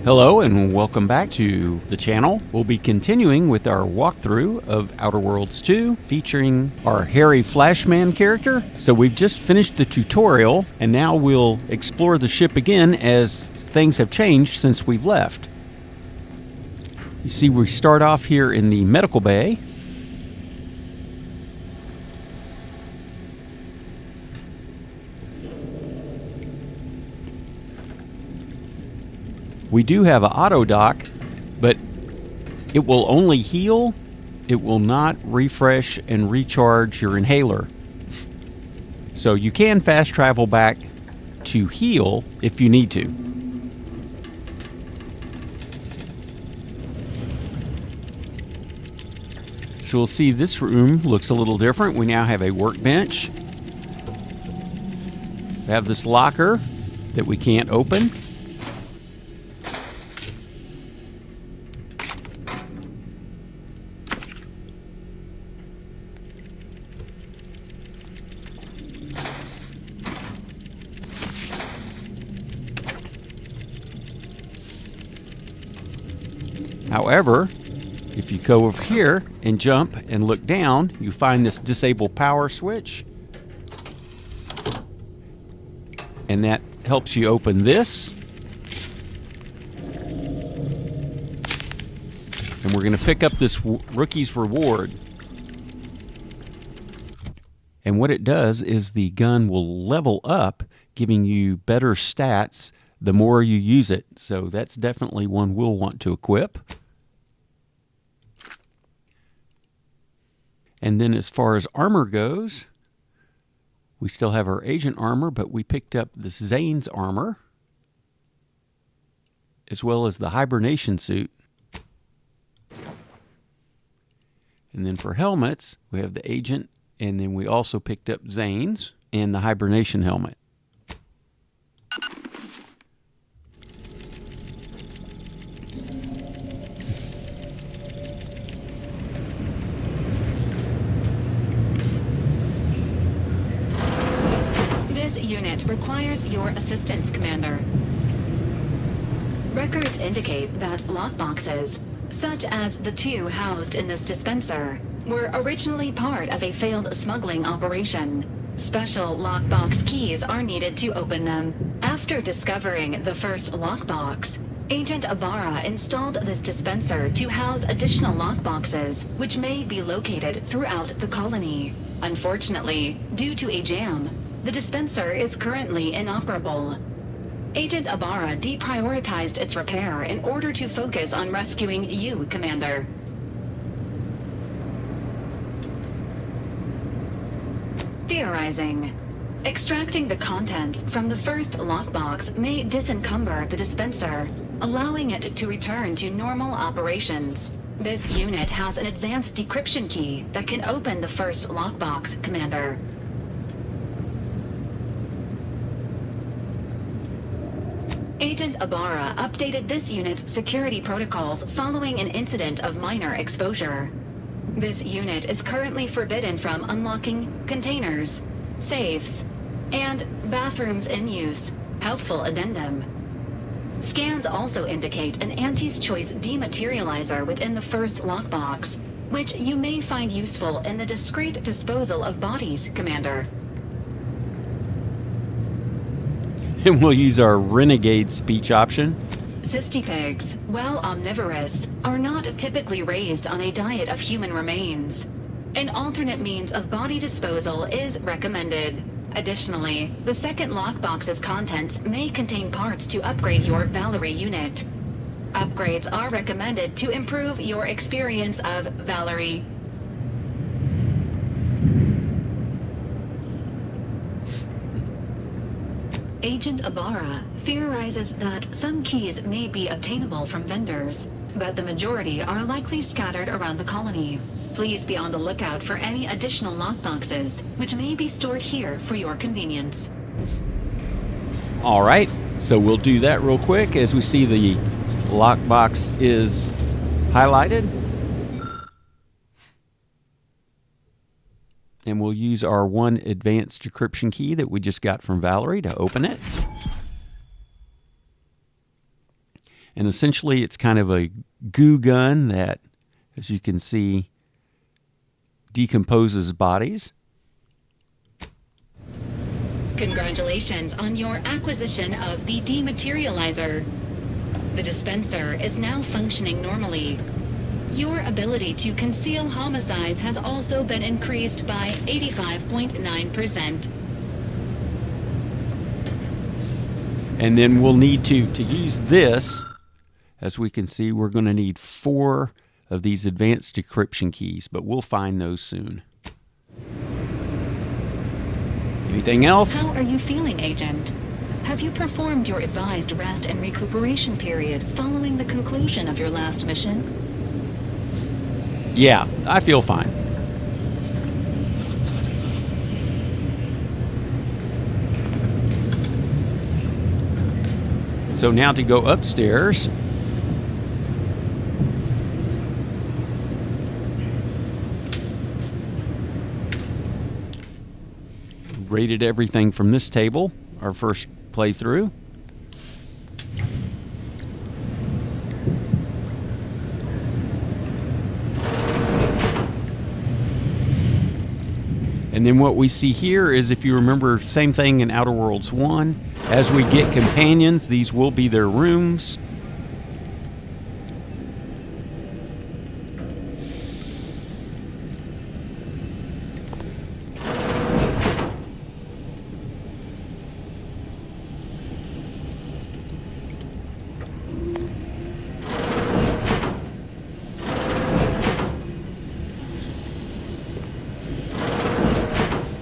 Hello and welcome back to the channel. We'll be continuing with our walkthrough of Outer Worlds 2 featuring our hairy Flashman character. So we've just finished the tutorial and now we'll explore the ship again as things have changed since we've left. You see, we start off here in the medical bay. We do have an auto dock, but it will only heal. It will not refresh and recharge your inhaler. So you can fast travel back to heal if you need to. So we'll see this room looks a little different. We now have a workbench. We have this locker that we can't open. However, if you go over here and jump and look down, you find this disable power switch. And that helps you open this. And we're going to pick up this rookie's reward. And what it does is the gun will level up, giving you better stats the more you use it. So that's definitely one we'll want to equip. And then as far as armor goes, we still have our agent armor, but we picked up the Zane's armor, as well as the hibernation suit. And then for helmets, we have the agent, and then we also picked up Zane's and the hibernation helmet. Unit requires your assistance, Commander. Records indicate that lockboxes, such as the two housed in this dispenser, were originally part of a failed smuggling operation. Special lockbox keys are needed to open them. After discovering the first lockbox, Agent Ibarra installed this dispenser to house additional lockboxes, which may be located throughout the colony. Unfortunately, due to a jam, the dispenser is currently inoperable. Agent Ibarra deprioritized its repair in order to focus on rescuing you, Commander. Theorizing. Extracting the contents from the first lockbox may disencumber the dispenser, allowing it to return to normal operations. This unit has an advanced decryption key that can open the first lockbox, Commander. Agent Ibarra updated this unit's security protocols following an incident of minor exposure. This unit is currently forbidden from unlocking containers, safes, and bathrooms in use. Helpful addendum. Scans also indicate an Anti's Choice dematerializer within the first lockbox, which you may find useful in the discreet disposal of bodies, Commander. And we'll use our renegade speech option. Cystipegs, while omnivorous, are not typically raised on a diet of human remains. An alternate means of body disposal is recommended. Additionally, the second lockbox's contents may contain parts to upgrade your Valerie unit. Upgrades are recommended to improve your experience of Valerie. Agent Ibarra theorizes that some keys may be obtainable from vendors, but the majority are likely scattered around the colony. Please be on the lookout for any additional lockboxes, which may be stored here for your convenience. All right, so we'll do that real quick as we see the lockbox is highlighted. And we'll use our one advanced decryption key that we just got from Valerie to open it. And essentially it's kind of a goo gun that, as you can see, decomposes bodies. Congratulations on your acquisition of the dematerializer. The dispenser is now functioning normally. Your ability to conceal homicides has also been increased by 85.9%. And then we'll need to use this. As we can see, we're going to need 4 of these advanced decryption keys, but we'll find those soon. Anything else? How are you feeling, Agent? Have you performed your advised rest and recuperation period following the conclusion of your last mission? Yeah, I feel fine. So now to go upstairs. Rated everything from this table, our first playthrough. And then what we see here is, if you remember, same thing in Outer Worlds 1. As we get companions, these will be their rooms.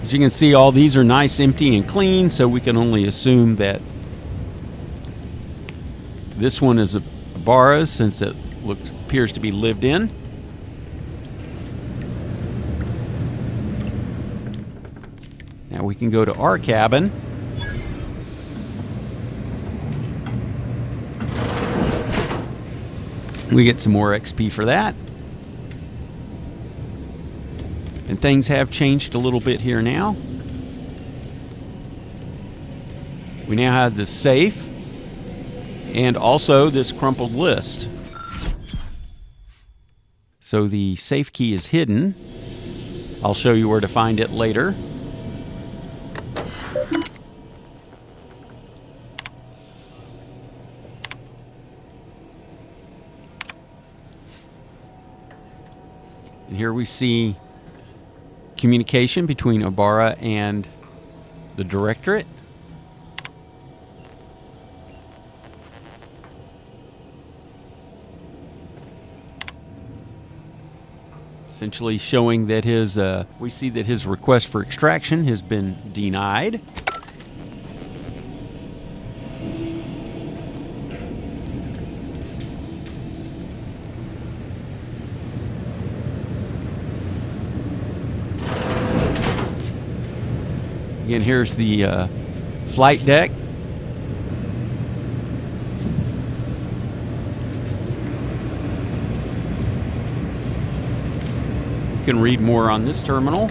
As you can see, all these are nice, empty, and clean, so we can only assume that this one is a Ibarra's, since it appears to be lived in. Now we can go to our cabin. We get some more XP for that. And things have changed a little bit here now. We now have the safe and also this crumpled list. So the safe key is hidden. I'll show you where to find it later. And here we see communication between Ibarra and the Directorate. Essentially showing that we see that his request for extraction has been denied. Again, here's the flight deck. You can read more on this terminal.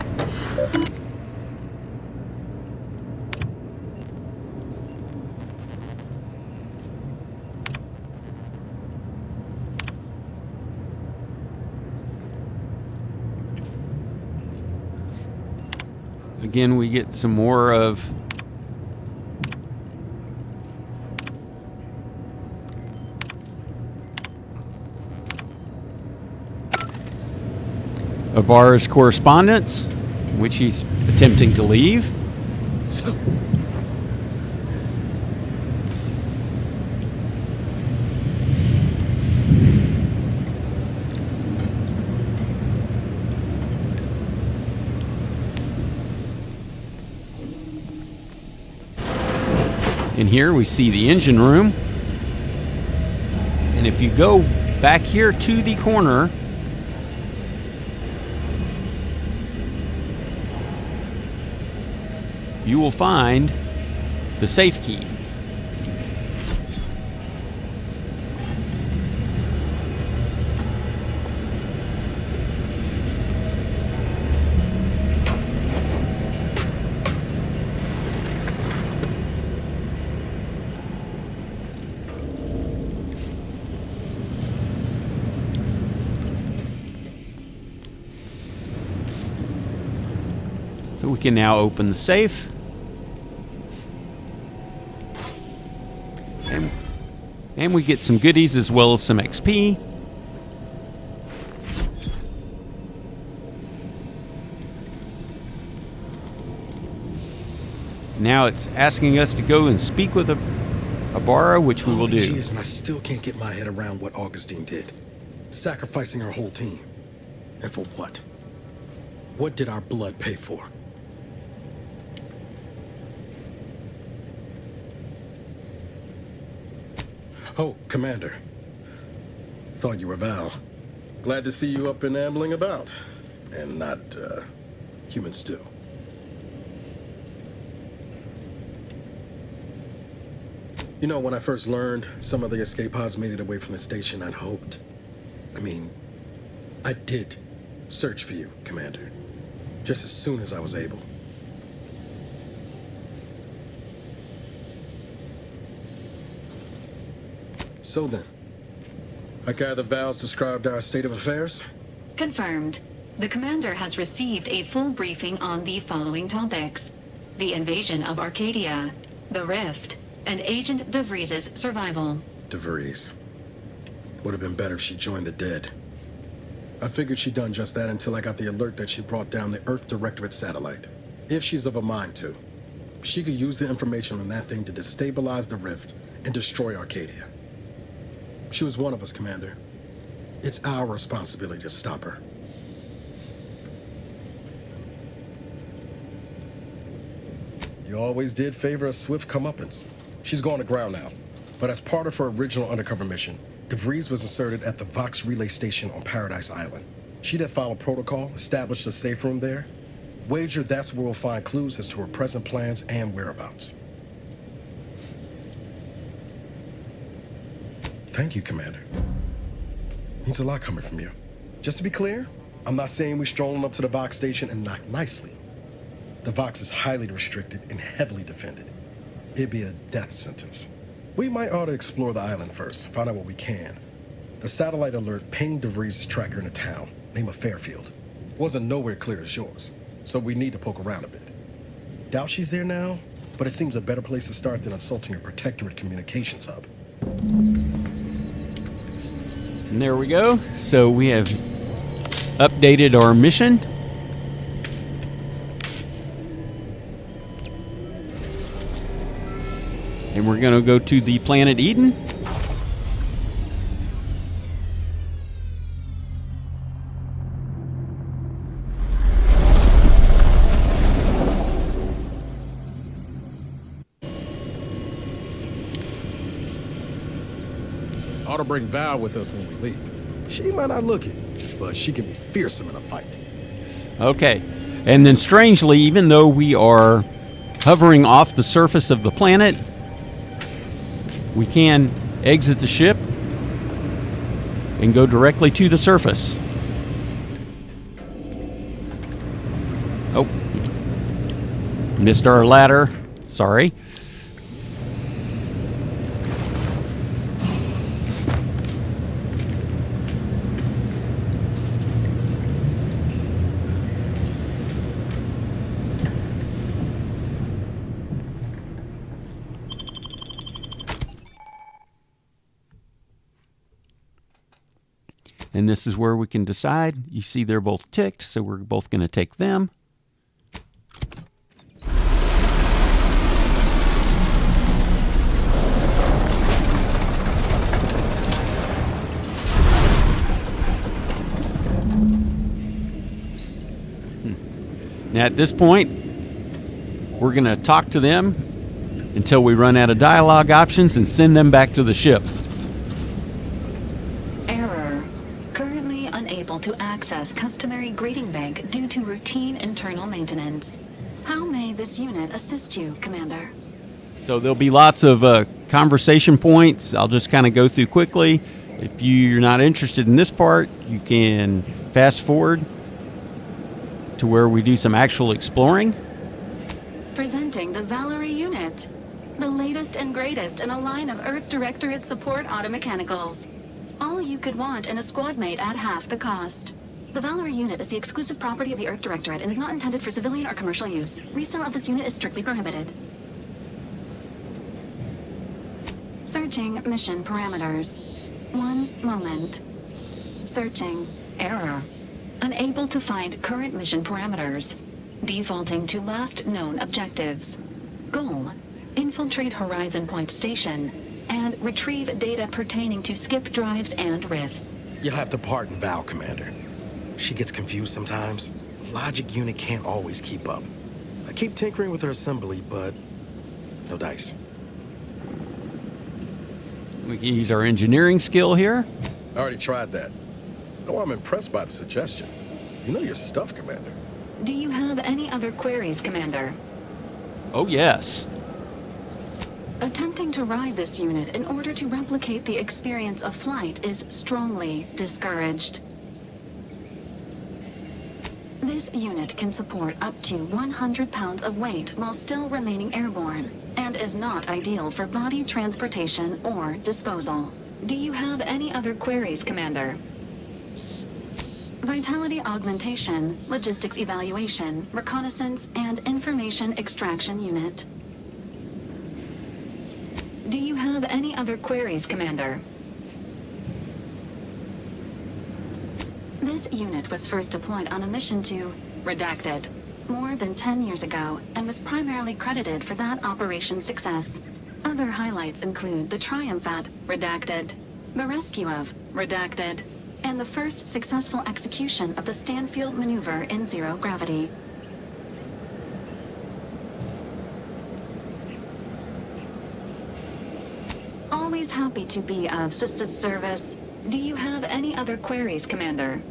Again, we get some more of Ibarra's correspondence, which he's attempting to leave. And here we see the engine room. And if you go back here to the corner, you will find the safe key. So we can now open the safe. And we get some goodies as well as some XP. Now it's asking us to go and speak with Abara, which we will do. Years and I still can't get my head around what Augustine did. Sacrificing our whole team. And for what? What did our blood pay for? Oh, Commander. Thought you were Val. Glad to see you up and ambling about. And not, human stew. You know, when I first learned some of the escape pods made it away from the station, I'd hoped. I did search for you, Commander. Just as soon as I was able. So then, I gather Val's described our state of affairs? Confirmed. The commander has received a full briefing on the following topics: the invasion of Arcadia, the Rift, and Agent DeVries' survival. DeVries. Would have been better if she joined the dead. I figured she'd done just that until I got the alert that she brought down the Earth Directorate satellite. If she's of a mind to, she could use the information on that thing to destabilize the Rift and destroy Arcadia. She was one of us, Commander. It's our responsibility to stop her. You always did favor a swift comeuppance. She's gone to ground now. But as part of her original undercover mission, DeVries was inserted at the Vox relay station on Paradise Island. She'd have followed protocol, established a safe room there. Wager that's where we'll find clues as to her present plans and whereabouts. Thank you, Commander. Means a lot coming from you. Just to be clear, I'm not saying we strolling up to the Vox station and knock nicely. The Vox is highly restricted and heavily defended. It'd be a death sentence. We might ought to explore the island first, find out what we can. The satellite alert pinged DeVries' tracker in a town, named Fairfield. Wasn't nowhere clear as yours, so we need to poke around a bit. Doubt she's there now, but it seems a better place to start than assaulting her protectorate communications hub. And there we go. So we have updated our mission. And we're going to go to the planet Eden. Ought to bring Val with us when we leave. She might not look it, but she can be fearsome in a fight. Okay. And then strangely, even though we are hovering off the surface of the planet, we can exit the ship and go directly to the surface. Oh. Missed our ladder. Sorry. And this is where we can decide. You see they're both ticked, so we're both going to take them. Now at this point, we're going to talk to them until we run out of dialogue options and send them back to the ship. To access customary greeting bank due to routine internal maintenance. How may this unit assist you, Commander? So there'll be lots of conversation points. I'll just kind of go through quickly. If you're not interested in this part, you can fast forward to where we do some actual exploring. Presenting the Valerie unit, the latest and greatest in a line of Earth Directorate support automechanicals. All you could want in a squad mate at half the cost. The Valor unit is the exclusive property of the Earth Directorate and is not intended for civilian or commercial use. Resale of this unit is strictly prohibited. Searching mission parameters. 1 moment. Searching. Error. Unable to find current mission parameters. Defaulting to last known objectives. Goal. Infiltrate Horizon Point Station and retrieve data pertaining to skip drives and rifts. You'll have to pardon Val, Commander. She gets confused sometimes. Logic unit can't always keep up. I keep tinkering with her assembly, but no dice. We can use our engineering skill here. I already tried that. Oh, I'm impressed by the suggestion. You know your stuff, Commander. Do you have any other queries, Commander? Oh, yes. Attempting to ride this unit in order to replicate the experience of flight is strongly discouraged. This unit can support up to 100 pounds of weight while still remaining airborne, and is not ideal for body transportation or disposal. Do you have any other queries, Commander? Vitality augmentation, logistics evaluation, reconnaissance, and information extraction unit. Do you have any other queries, Commander? This unit was first deployed on a mission to Redacted more than 10 years ago and was primarily credited for that operation's success. Other highlights include the triumph at Redacted, the rescue of Redacted, and the first successful execution of the Fairfield maneuver in zero gravity. Always happy to be of service. Do you have any other queries, Commander?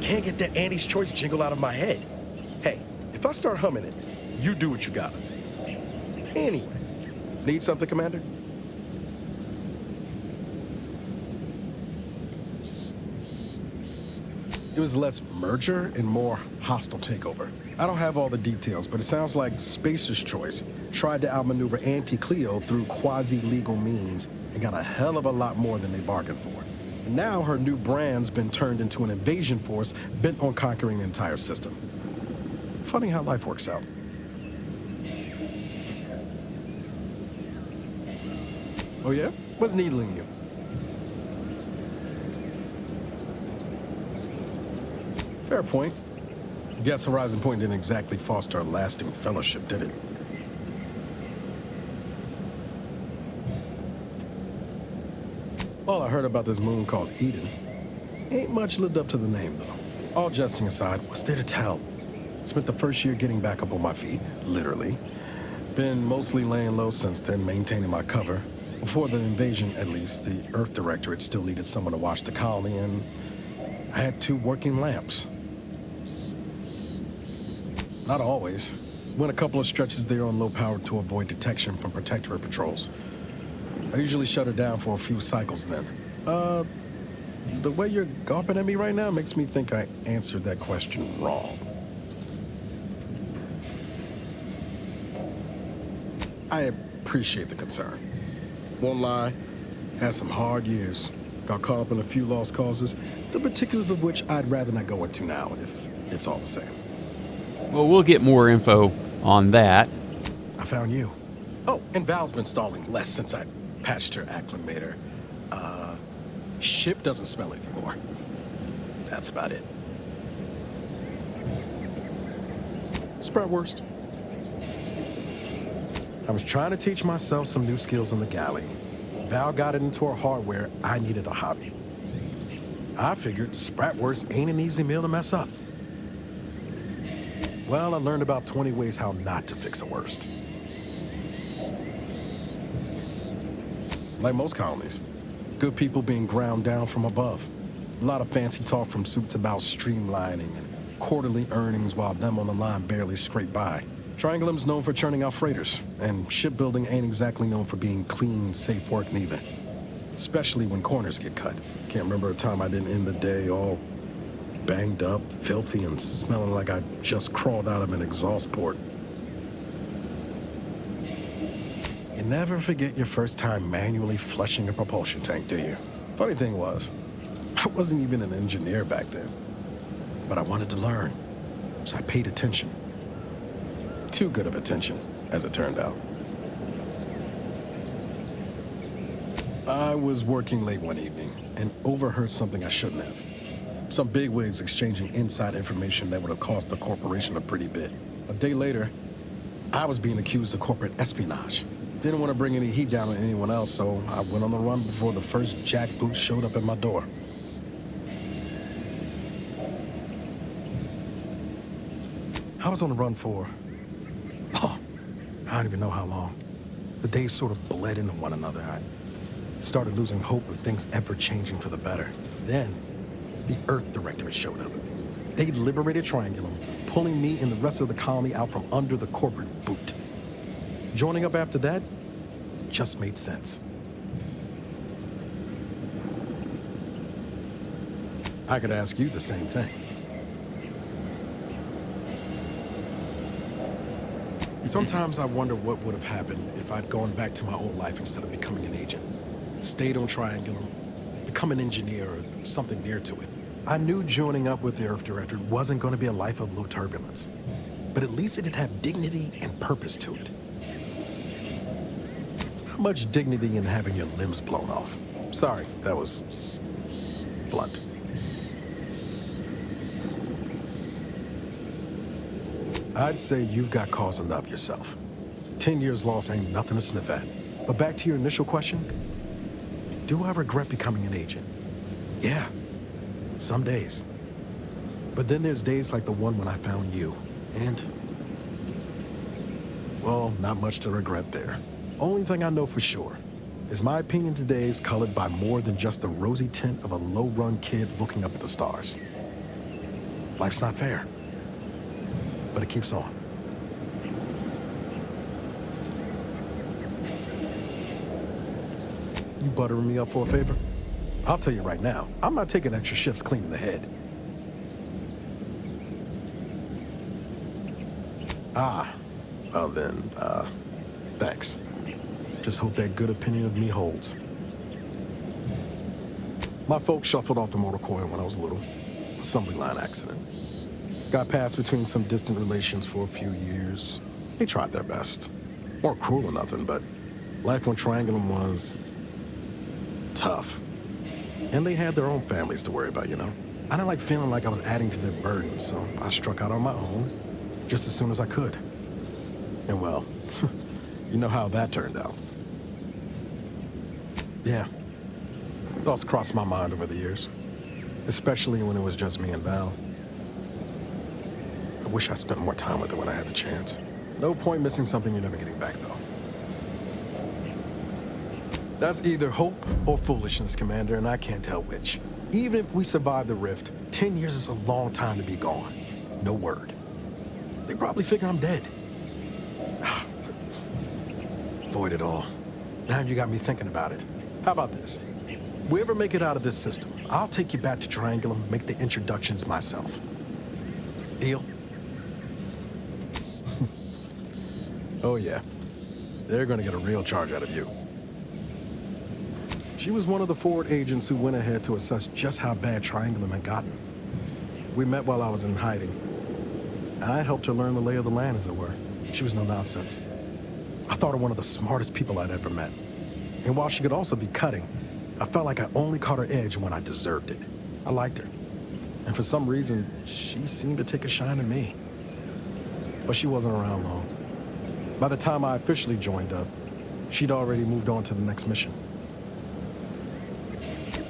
Can't get that Andy's Choice jingle out of my head. Hey, if I start humming it, you do what you gotta. Anyway, need something, Commander? It was less merger and more hostile takeover. I don't have all the details, but it sounds like Spacer's Choice tried to outmaneuver Anti-Cleo through quasi-legal means and got a hell of a lot more than they bargained for. And now her new brand's been turned into an invasion force bent on conquering the entire system. Funny how life works out. Oh yeah? What's needling you? Fair point. Guess Horizon Point didn't exactly foster a lasting fellowship, did it? All I heard about this moon called Eden ain't much lived up to the name, though. All jesting aside, what's there to tell? Spent the first year getting back up on my feet, literally. Been mostly laying low since then, maintaining my cover. Before the invasion, at least, the Earth Directorate still needed someone to watch the colony, and I had 2 working lamps. Not always. Went a couple of stretches there on low power to avoid detection from Protectorate patrols. I usually shut her down for a few cycles then. The way you're gawping at me right now makes me think I answered that question wrong. I appreciate the concern. Won't lie, had some hard years. Got caught up in a few lost causes, the particulars of which I'd rather not go into now, if it's all the same. Well, we'll get more info on that. I found you. Oh, and Val's been stalling less since I patched her acclimator. Ship doesn't smell anymore. That's about it. Spratwurst. I was trying to teach myself some new skills in the galley. Val got it into her hardware. I needed a hobby. I figured Spratwurst ain't an easy meal to mess up. Well, I learned about 20 ways how not to fix a worst. Like most colonies, good people being ground down from above. A lot of fancy talk from suits about streamlining and quarterly earnings while them on the line barely scrape by. Triangulum's known for churning out freighters, and shipbuilding ain't exactly known for being clean, safe work neither. Especially when corners get cut. Can't remember a time I didn't end the day all banged up, filthy, and smelling like I just crawled out of an exhaust port. And never forget your first time manually flushing a propulsion tank, do you? Funny thing was, I wasn't even an engineer back then. But I wanted to learn, so I paid attention. Too good of attention, as it turned out. I was working late one evening and overheard something I shouldn't have. Some bigwigs exchanging inside information that would have cost the corporation a pretty bit. A day later, I was being accused of corporate espionage. Didn't want to bring any heat down on anyone else, so I went on the run before the first jackboot showed up at my door. I was on the run for, I don't even know how long. The days sort of bled into one another. I started losing hope of things ever changing for the better. Then, the Earth Directorate showed up. They liberated Triangulum, pulling me and the rest of the colony out from under the corporate boot. Joining up after that just made sense. I could ask you the same thing. Sometimes I wonder what would have happened if I'd gone back to my old life instead of becoming an agent. Stayed on Triangulum, become an engineer or something near to it. I knew joining up with the Earth Directorate wasn't going to be a life of low turbulence, but at least it'd have dignity and purpose to it. Not much dignity in having your limbs blown off. Sorry, that was blunt. I'd say you've got cause enough yourself. 10 years lost ain't nothing to sniff at. But back to your initial question, do I regret becoming an agent? Yeah, some days. But then there's days like the one when I found you, and, well, not much to regret there. Only thing I know for sure is my opinion today is colored by more than just the rosy tint of a low-run kid looking up at the stars. Life's not fair, but it keeps on. You buttering me up for a favor? I'll tell you right now, I'm not taking extra shifts cleaning the head. Well then, thanks. Just hope that good opinion of me holds. My folks shuffled off the motor coil when I was little. Assembly line accident. Got passed between some distant relations for a few years. They tried their best. Weren't cruel or nothing, but life on Triangulum was tough. And they had their own families to worry about, you know? I didn't like feeling like I was adding to their burden, so I struck out on my own just as soon as I could. And well, you know how that turned out. Yeah. Thoughts crossed my mind over the years, especially when it was just me and Val. I wish I spent more time with her when I had the chance. No point missing something you're never getting back, though. That's either hope or foolishness, Commander, and I can't tell which. Even if we survive the rift, 10 years is a long time to be gone. No word. They probably figure I'm dead. Avoid it all. Now you got me thinking about it. How about this? We ever make it out of this system, I'll take you back to Triangulum, make the introductions myself. Deal? Oh yeah. They're gonna get a real charge out of you. She was one of the forward agents who went ahead to assess just how bad Triangulum had gotten. We met while I was in hiding. And I helped her learn the lay of the land, as it were. She was no nonsense. I thought her one of the smartest people I'd ever met. And while she could also be cutting, I felt like I only caught her edge when I deserved it. I liked her. And for some reason, she seemed to take a shine to me. But she wasn't around long. By the time I officially joined up, she'd already moved on to the next mission.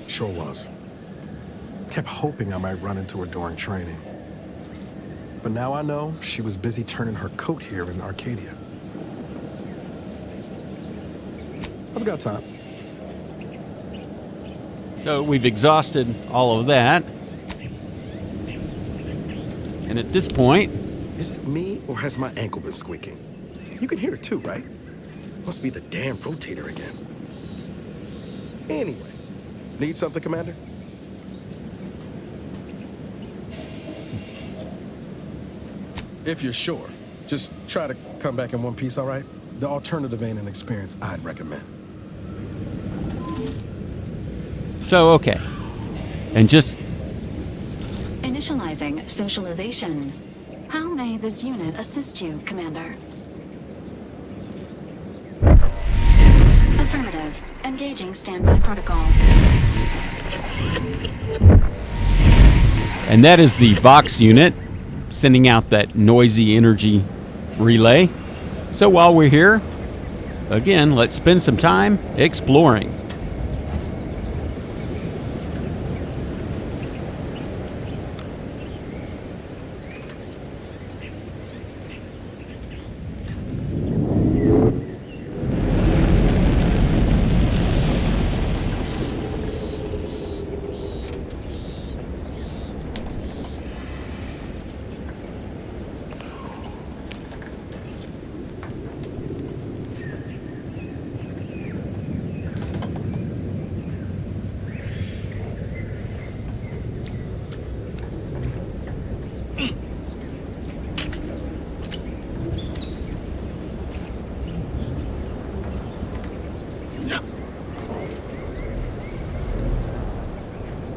Sure was. Kept hoping I might run into her during training. But now I know she was busy turning her coat here in Arcadia. I've got time. So we've exhausted all of that. And at this point... Is it me, or has my ankle been squeaking? You can hear it too, right? Must be the damn rotator again. Anyway, need something, Commander? If you're sure, just try to come back in one piece, all right? The alternative ain't an experience I'd recommend. So, okay. And just Initializing socialization. How may this unit assist you, Commander? Affirmative. Engaging standby protocols. And that is the Vox unit sending out that noisy energy relay. So while we're here, again, let's spend some time exploring.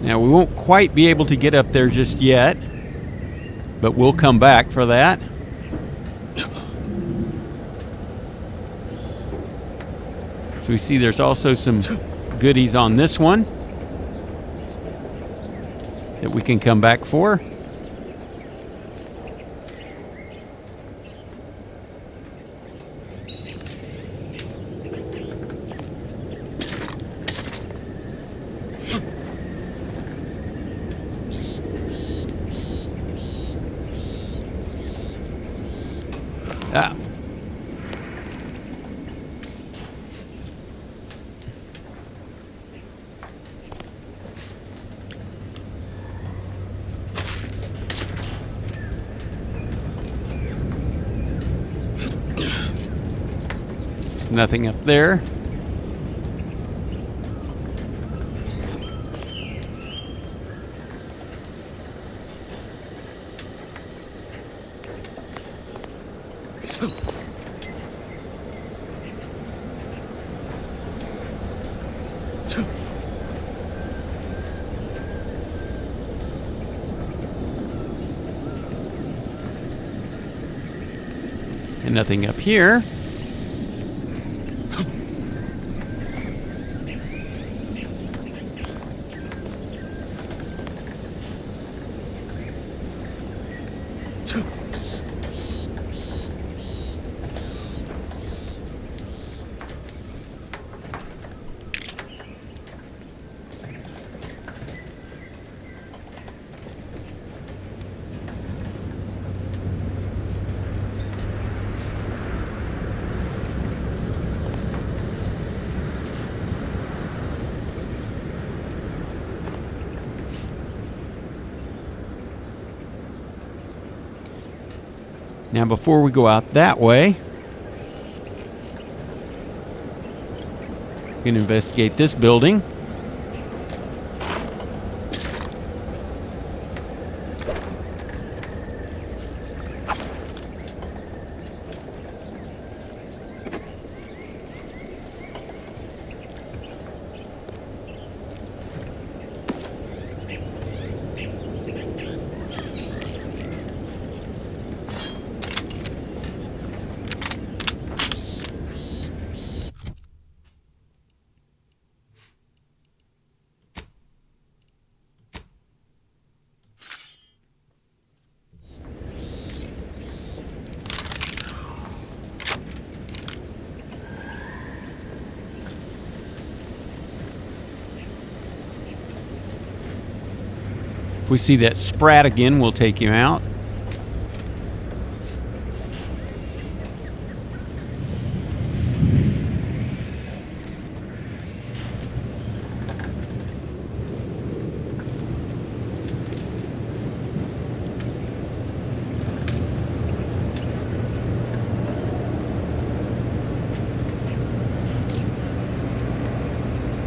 Now, we won't quite be able to get up there just yet, but we'll come back for that. So we see there's also some goodies on this one that we can come back for. Ah. There's nothing up there. And nothing up here. Now, before we go out that way, we can investigate this building. If we see that sprat again, we'll take him out.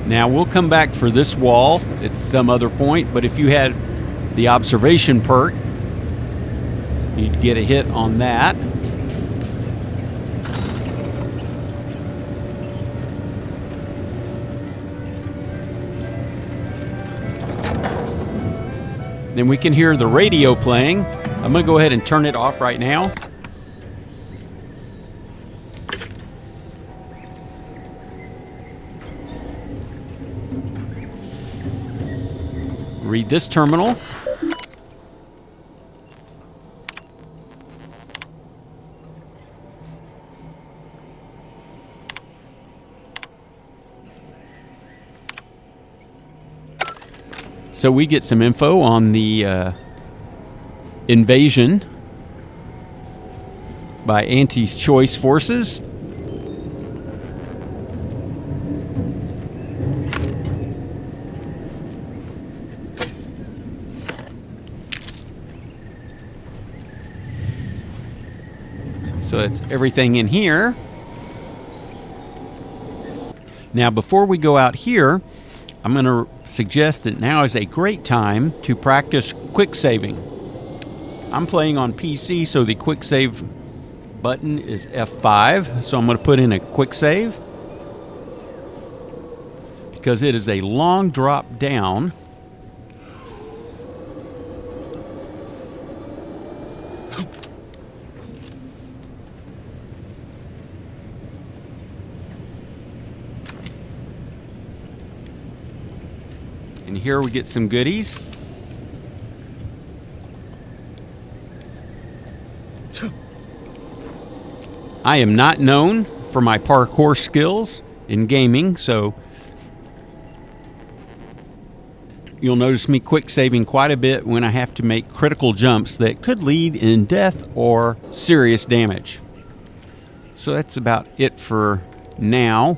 Now we'll come back for this wall at some other point, but if you had the observation perk, you'd get a hit on that. Then we can hear the radio playing. I'm going to go ahead and turn it off right now. Read this terminal. So we get some info on the invasion by Auntie's Choice forces. So that's everything in here. Now, before we go out here, I'm going to suggest that now is a great time to practice quick saving. I'm playing on PC, so the quick save button is F5. So I'm going to put in a quick save because it is a long drop down. And here we get some goodies. I am not known for my parkour skills in gaming, so you'll notice me quick saving quite a bit when I have to make critical jumps that could lead in death or serious damage. So that's about it for now.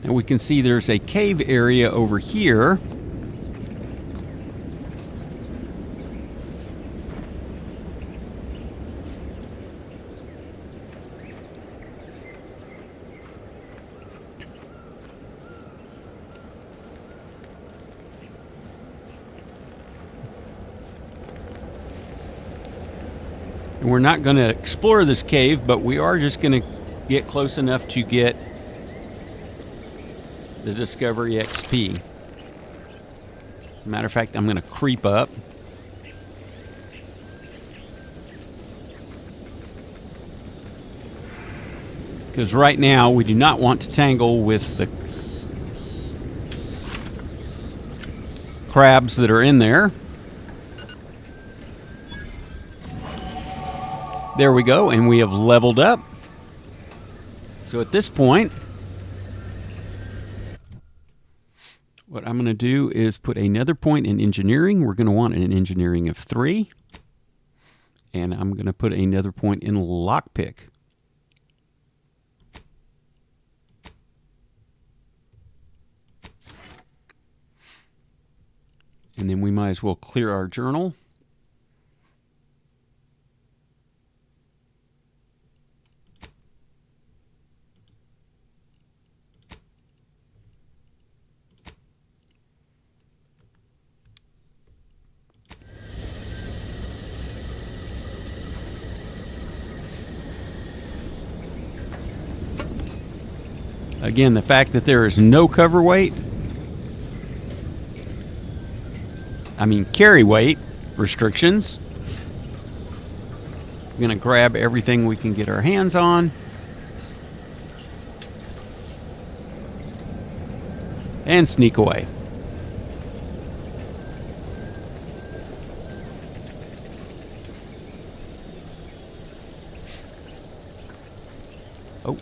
And we can see there's a cave area over here. And we're not going to explore this cave, but we are just going to get close enough to get the Discovery XP. As a matter of fact, I'm going to creep up. Because right now we do not want to tangle with the crabs that are in there. There we go, and we have leveled up. So at this point, what I'm going to do is put another point in engineering. We're going to want an engineering of 3. And I'm going to put another point in lockpick. And then we might as well clear our journal. Again, the fact that there is no cover weight, carry weight restrictions. We're going to grab everything we can get our hands on. And sneak away. Oh.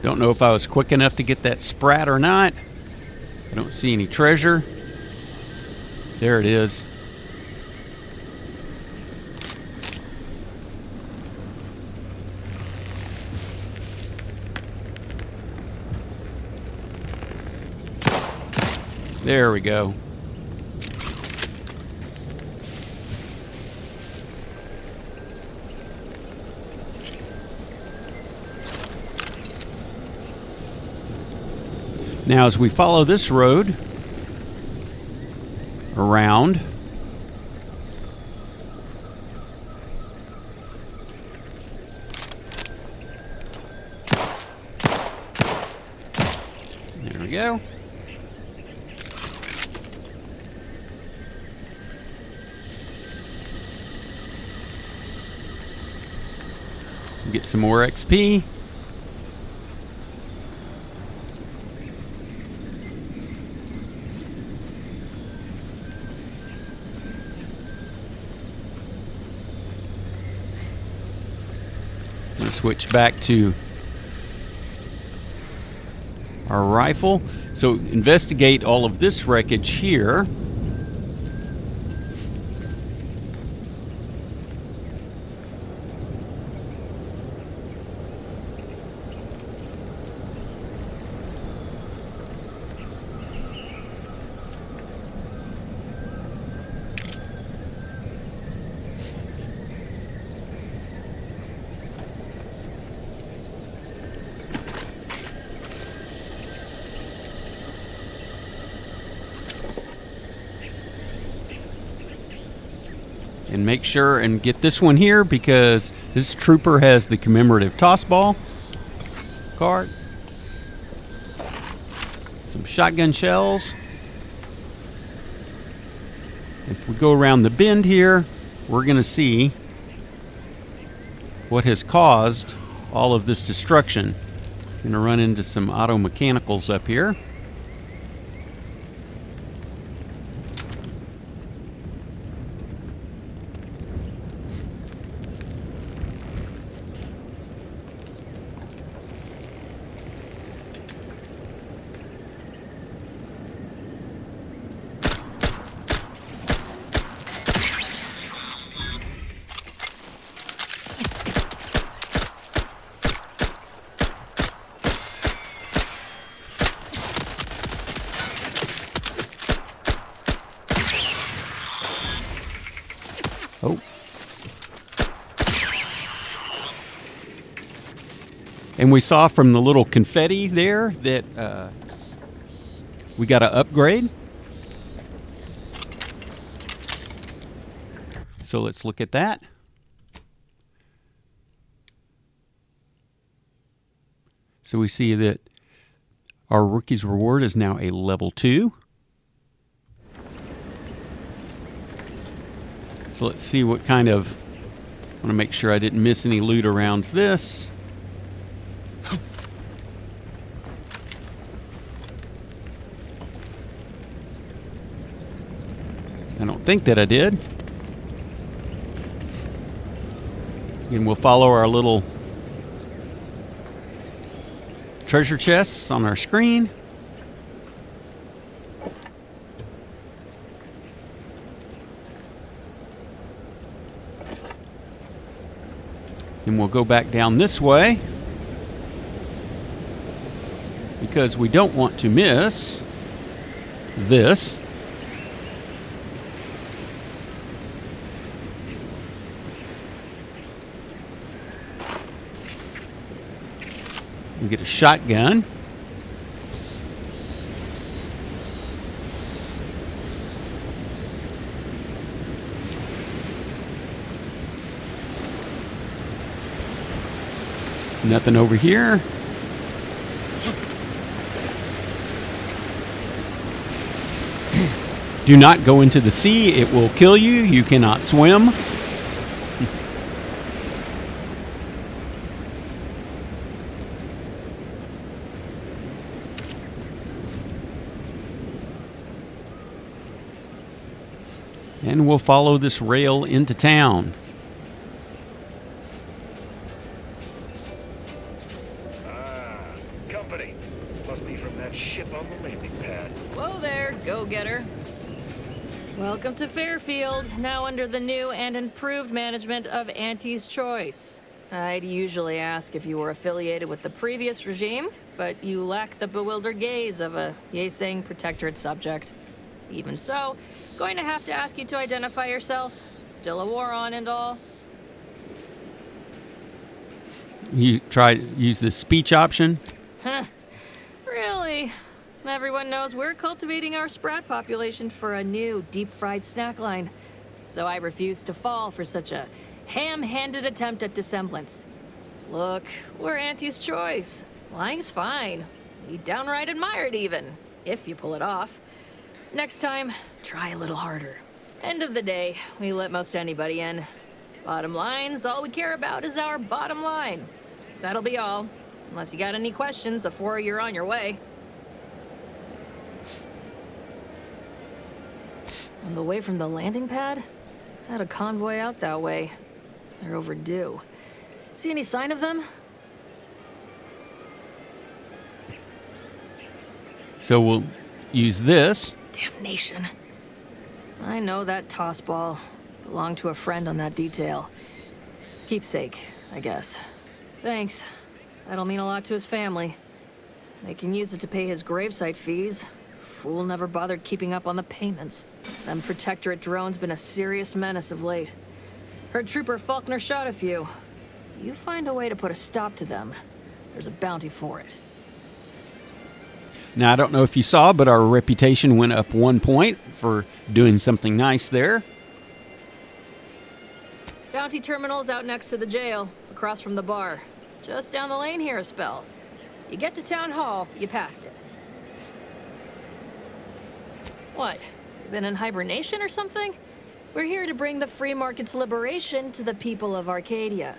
Don't know if I was quick enough to get that sprat or not. I don't see any treasure. There it is. There we go. Now, as we follow this road around, there we go. Get some more XP. We'll switch back to our rifle. So investigate all of this wreckage here. And make sure and get this one here because this trooper has the commemorative toss ball card. Some shotgun shells. If we go around the bend here, we're going to see what has caused all of this destruction. Going to run into some auto mechanicals up here. Oh. And we saw from the little confetti there that we got to upgrade. So let's look at that. So we see that our rookie's reward is now a level 2. So let's see what kind of, I want to make sure I didn't miss any loot around this. I don't think that I did. And we'll follow our little treasure chests on our screen. And we'll go back down this way because we don't want to miss this. We get a shotgun. Nothing over here. Do not go into the sea. It will kill you. You cannot swim. And we'll follow this rail into town. Company. Must be from that ship on the landing pad. Whoa there, go-getter. Welcome to Fairfield, now under the new and improved management of Auntie's Choice. I'd usually ask if you were affiliated with the previous regime, but you lack the bewildered gaze of a yay-saying protectorate subject. Even so, going to have to ask you to identify yourself. Still a war on and all. You try to use the speech option. Huh. Really? Everyone knows we're cultivating our sprat population for a new deep-fried snack line. So I refuse to fall for such a ham-handed attempt at dissemblance. Look, we're Auntie's choice. Lying's fine. We downright admire it even, if you pull it off. Next time, try a little harder. End of the day, we let most anybody in. Bottom line's all we care about is our bottom line. That'll be all, unless you got any questions before you're on your way. On the way from the landing pad? Had a convoy out that way. They're overdue. See any sign of them? So we'll use this. Damnation. I know that toss ball. Belonged to a friend on that detail. Keepsake, I guess. Thanks. That'll mean a lot to his family. They can use it to pay his gravesite fees. Fool never bothered keeping up on the payments. Them Protectorate drones been a serious menace of late. Heard Trooper Faulkner shot a few. You find a way to put a stop to them, there's a bounty for it. Now, I don't know if you saw, but our reputation went up 1 point for doing something nice there. Bounty terminal's out next to the jail, across from the bar. Just down the lane here a spell. You get to Town Hall, you passed it. What? You been in hibernation or something? We're here to bring the free market's liberation to the people of Arcadia.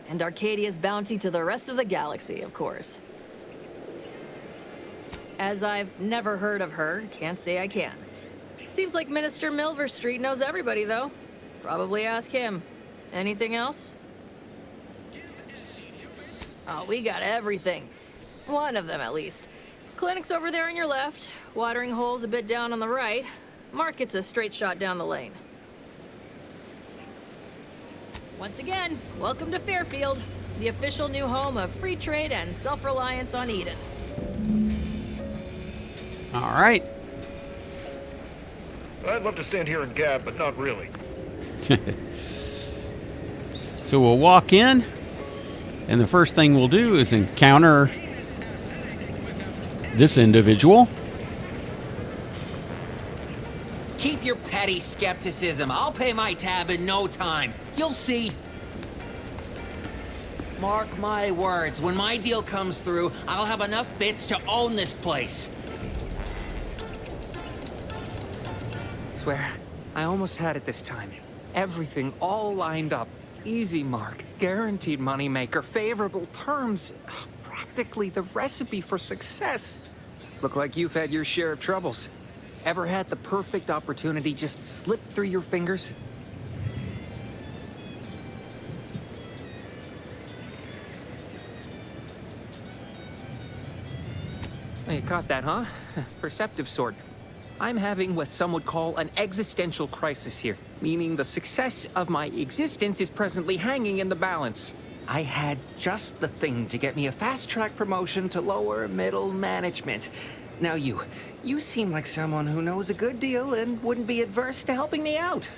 And Arcadia's bounty to the rest of the galaxy, of course. As I've never heard of her, can't say I can. Seems like Minister Milverstreet knows everybody, though. Probably ask him. Anything else? Oh, we got everything. One of them, at least. Clinic's over there on your left. Watering hole's a bit down on the right. Market's a straight shot down the lane. Once again, welcome to Fairfield, the official new home of free trade and self-reliance on Eden. All right. I'd love to stand here and gab, but not really. So we'll walk in, and the first thing we'll do is encounter this individual. Keep your petty skepticism. I'll pay my tab in no time. You'll see. Mark my words, when my deal comes through, I'll have enough bits to own this place. Swear, I almost had it this time. Everything all lined up. Easy mark, guaranteed moneymaker, favorable terms. Practically the recipe for success. Look like you've had your share of troubles. Ever had the perfect opportunity just slip through your fingers? Well, you caught that, huh? Perceptive sort. I'm having what some would call an existential crisis here, meaning the success of my existence is presently hanging in the balance. I had just the thing to get me a fast-track promotion to lower middle management. Now you seem like someone who knows a good deal and wouldn't be adverse to helping me out.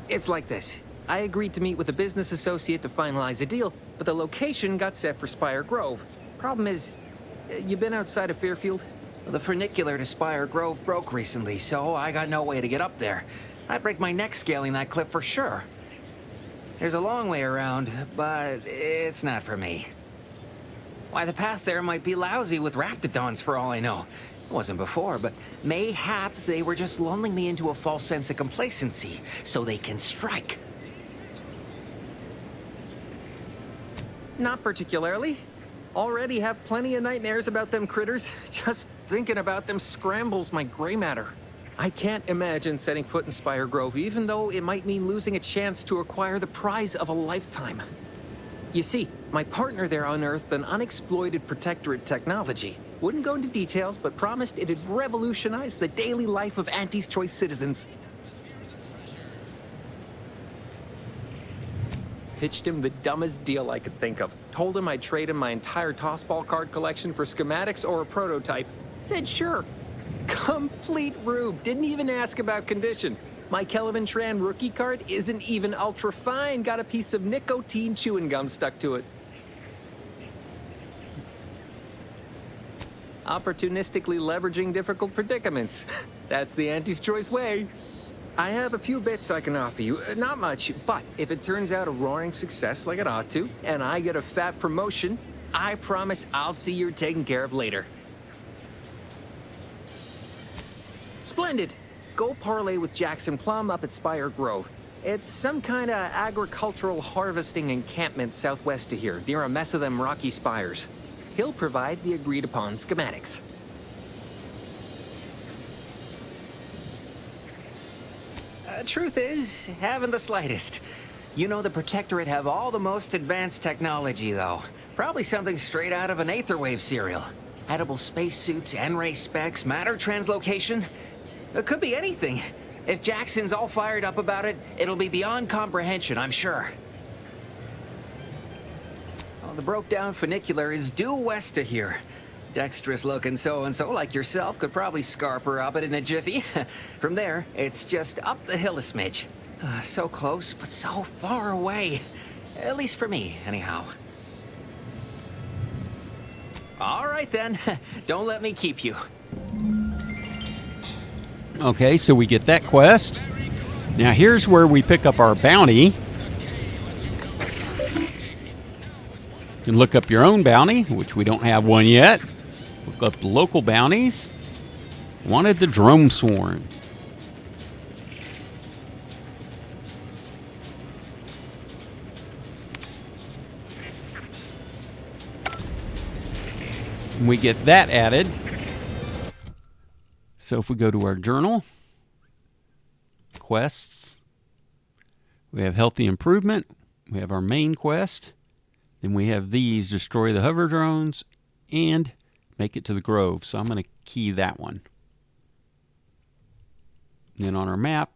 It's like this. I agreed to meet with a business associate to finalize a deal, but the location got set for Spire Grove. Problem is, you been outside of Fairfield? The funicular to Spire Grove broke recently, so I got no way to get up there. I'd break my neck scaling that cliff for sure. There's a long way around, but it's not for me. Why, the path there might be lousy with raptidons for all I know. It wasn't before, but mayhap they were just lulling me into a false sense of complacency, so they can strike. Not particularly. Already have plenty of nightmares about them critters. Just thinking about them scrambles my gray matter. I can't imagine setting foot in Spire Grove, even though it might mean losing a chance to acquire the prize of a lifetime. You see, my partner there unearthed an unexploited Protectorate technology. Wouldn't go into details, but promised it'd revolutionize the daily life of Auntie's Choice citizens. Pitched him the dumbest deal I could think of. Told him I'd trade him my entire tossball card collection for schematics or a prototype. Said sure. Complete rube. Didn't even ask about condition. My Kelvin Tran rookie card isn't even ultra fine. Got a piece of nicotine chewing gum stuck to it. Opportunistically leveraging difficult predicaments. That's the Auntie's Choice way. I have a few bits I can offer you. Not much, but if it turns out a roaring success like it ought to, and I get a fat promotion, I promise I'll see you're taken care of later. Splendid. Go parlay with Jackson Plum up at Spire Grove. It's some kind of agricultural harvesting encampment southwest of here, near a mess of them rocky spires. He'll provide the agreed-upon schematics. Truth is, haven't the slightest. You know the Protectorate have all the most advanced technology, though. Probably something straight out of an Aetherwave serial. Edible spacesuits, N-ray specs, matter translocation. It could be anything. If Jackson's all fired up about it, it'll be beyond comprehension, I'm sure. Well, the broke-down funicular is due west of here. Dexterous-looking so-and-so like yourself could probably scarper up it in a jiffy. From there, it's just up the hill a smidge. So close, but so far away. At least for me, anyhow. All right, then. Don't let me keep you. Okay, so we get that quest. Now here's where we pick up our bounty. You can look up your own bounty, which we don't have one yet. Look up the local bounties. Wanted the Drone Swarm. And we get that added. So if we go to our journal, quests, we have healthy improvement, we have our main quest, then we have these, destroy the hover drones, and make it to the grove. So I'm going to key that one. Then on our map,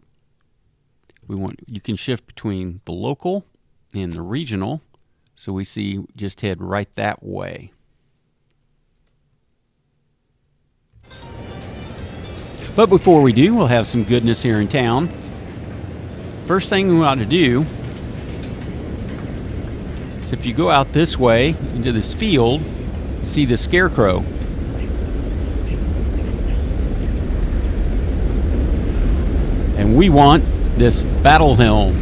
you can shift between the local and the regional. So we see just head right that way. But before we do, we'll have some goodness here in town. First thing we ought to do is if you go out this way into this field, you see the scarecrow. And we want this battle helm,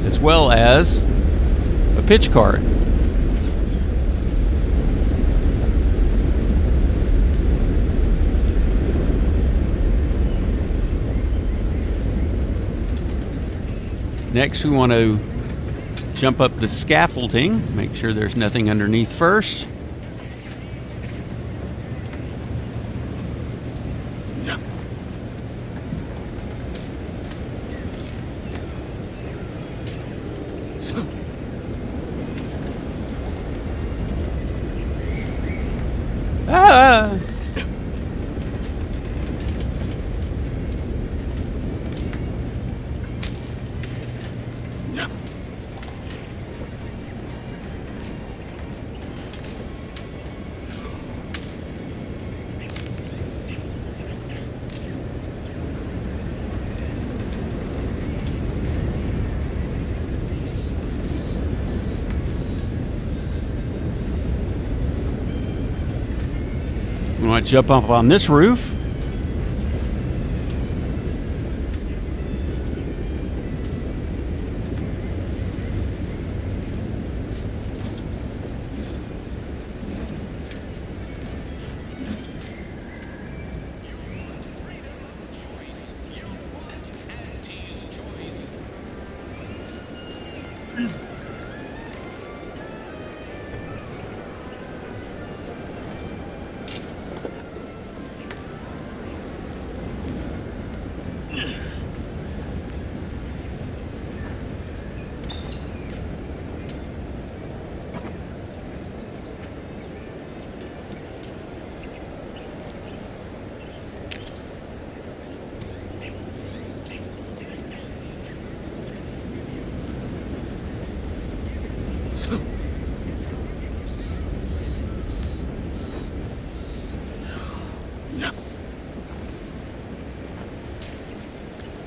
as well as a pitch cart. Next, we want to jump up the scaffolding, make sure there's nothing underneath first. Ah! We want to jump up on this roof.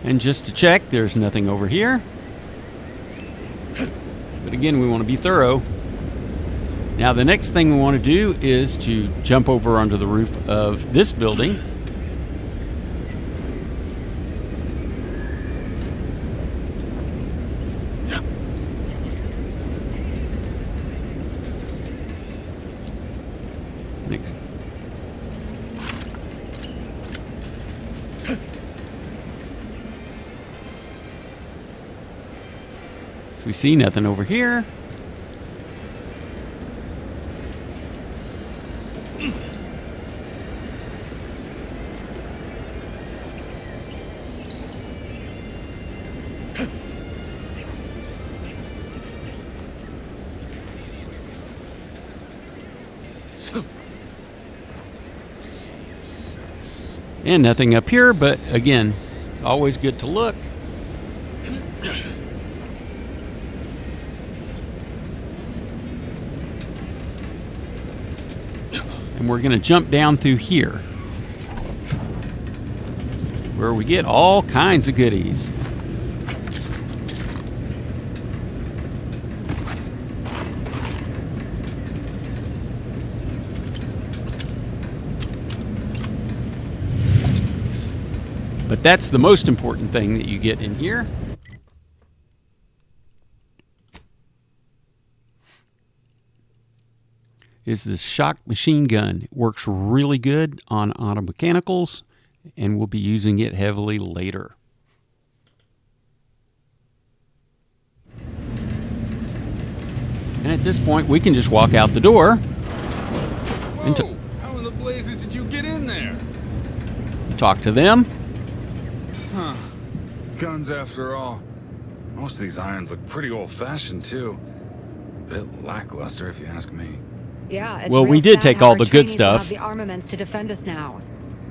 And just to check, there's nothing over here. But again, we want to be thorough. Now the next thing we want to do is to jump over onto the roof of this building. Next. So we see nothing over here. And nothing up here, but again, it's always good to look. And we're going to jump down through here, where we get all kinds of goodies. But that's the most important thing that you get in here. Is this shock machine gun. It works really good on auto mechanicals, and we'll be using it heavily later. And at this point, we can just walk out the door. Whoa! How in the blazes did you get in there? Talk to them. Huh. Guns after all. Most of these irons look pretty old-fashioned, too. Bit lackluster, if you ask me. Yeah, it's Well, real we did sad take how all our the good trainees will stuff. have the armaments to defend us now.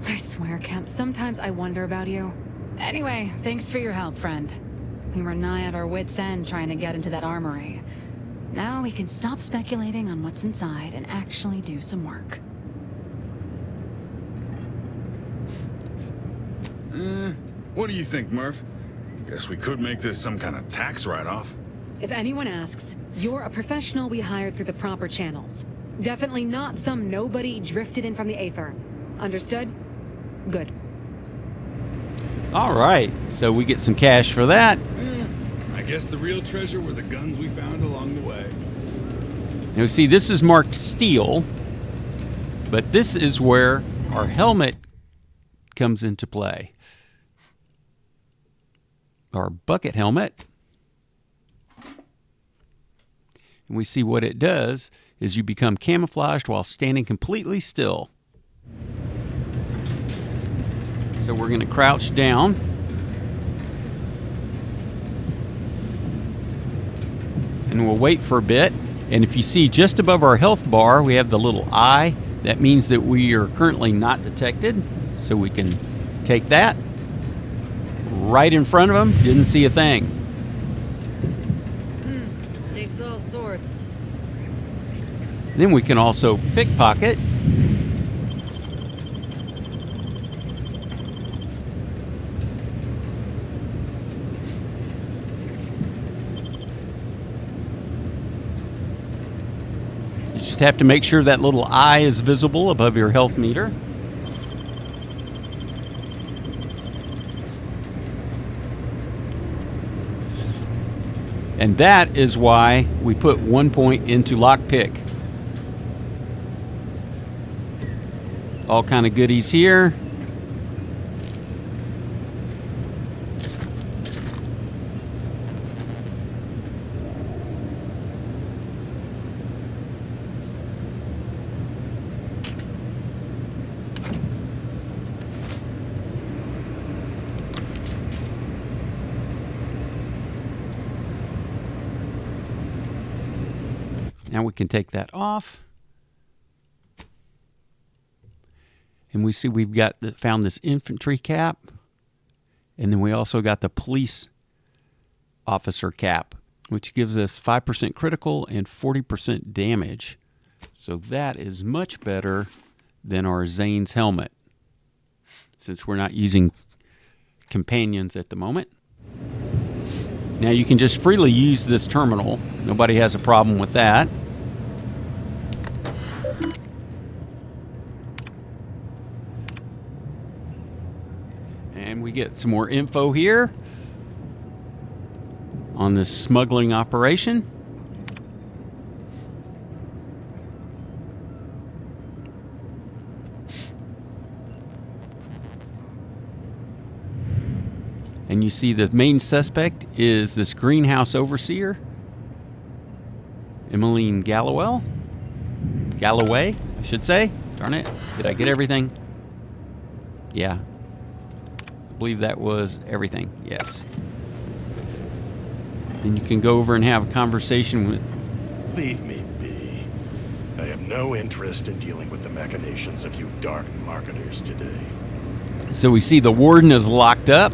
I swear, Kemp, sometimes I wonder about you. Anyway, thanks for your help, friend. We were nigh at our wits' end trying to get into that armory. Now we can stop speculating on what's inside and actually do some work. What do you think, Murph? Guess we could make this some kind of tax write-off. If anyone asks, you're a professional we hired through the proper channels. Definitely not some nobody drifted in from the Aether. Understood? Good. All right, so we get some cash for that. I guess the real treasure were the guns we found along the way. Now, see, this is marked steel, but this is where our helmet comes into play. Our bucket helmet. And we see what it does is you become camouflaged while standing completely still. So we're going to crouch down. And we'll wait for a bit. And if you see just above our health bar, we have the little eye. That means that we are currently not detected. So we can take that. Right in front of them, didn't see a thing. Takes all sorts. Then we can also pickpocket. You just have to make sure that little eye is visible above your health meter. And that is why we put 1 point into lockpick. All kind of goodies here. Now we can take that off. And we see we've got found this infantry cap. And then we also got the police officer cap, which gives us 5% critical and 40% damage. So that is much better than our Zane's helmet, since we're not using companions at the moment. Now you can just freely use this terminal. Nobody has a problem with that. get some more info here on this smuggling operation. And you see the main suspect is this greenhouse overseer, Emmeline Galloway, I should say. Darn it. Did I get everything? Yeah. I believe that was everything. Yes. Then you can go over and have a conversation with... Leave me be. I have no interest in dealing with the machinations of you dark marketers today. So we see the warden is locked up.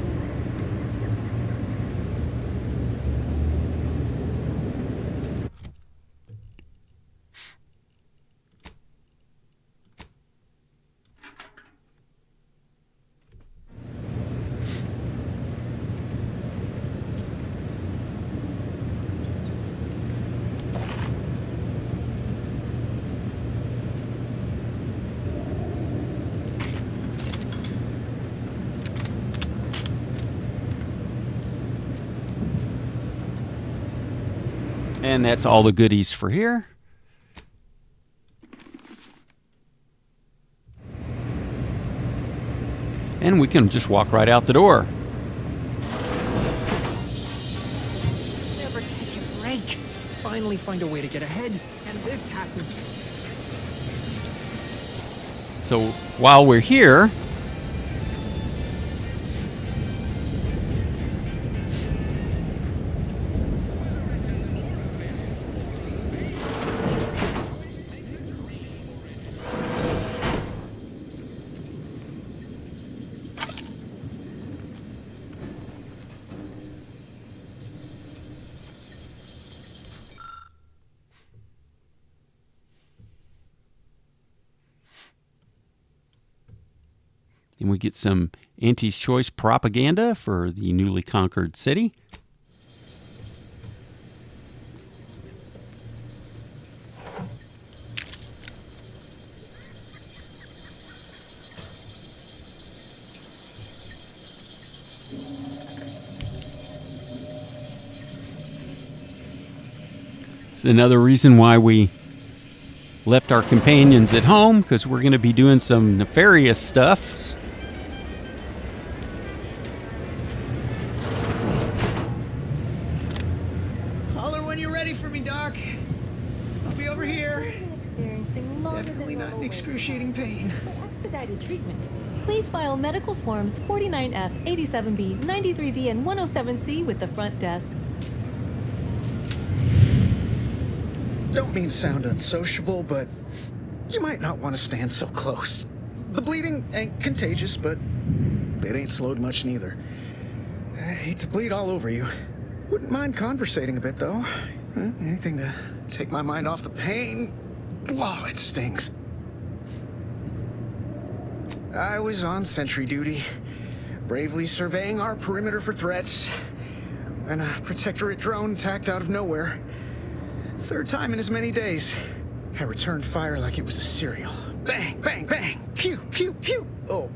And that's all the goodies for here. And we can just walk right out the door. Never catch a break. Finally find a way to get ahead, and this happens. So while we're here, and we get some Auntie's Choice propaganda for the newly conquered city. It's another reason why we left our companions at home, because we're going to be doing some nefarious stuff. Holler when you're ready for me, Doc. I'll be over here. Definitely not in excruciating pain. Expedited treatment. Please file medical forms 49F, 87B, 93D, and 107C with the front desk. Don't mean to sound unsociable, but you might not want to stand so close. The bleeding ain't contagious, but it ain't slowed much neither. I'd hate to bleed all over you. Wouldn't mind conversating a bit, though. Anything to take my mind off the pain. Oh, it stings. I was on sentry duty, bravely surveying our perimeter for threats, when a protectorate drone attacked out of nowhere. Third time in as many days. I returned fire like it was a cereal. Bang, bang, bang. Pew, pew, pew. Oh,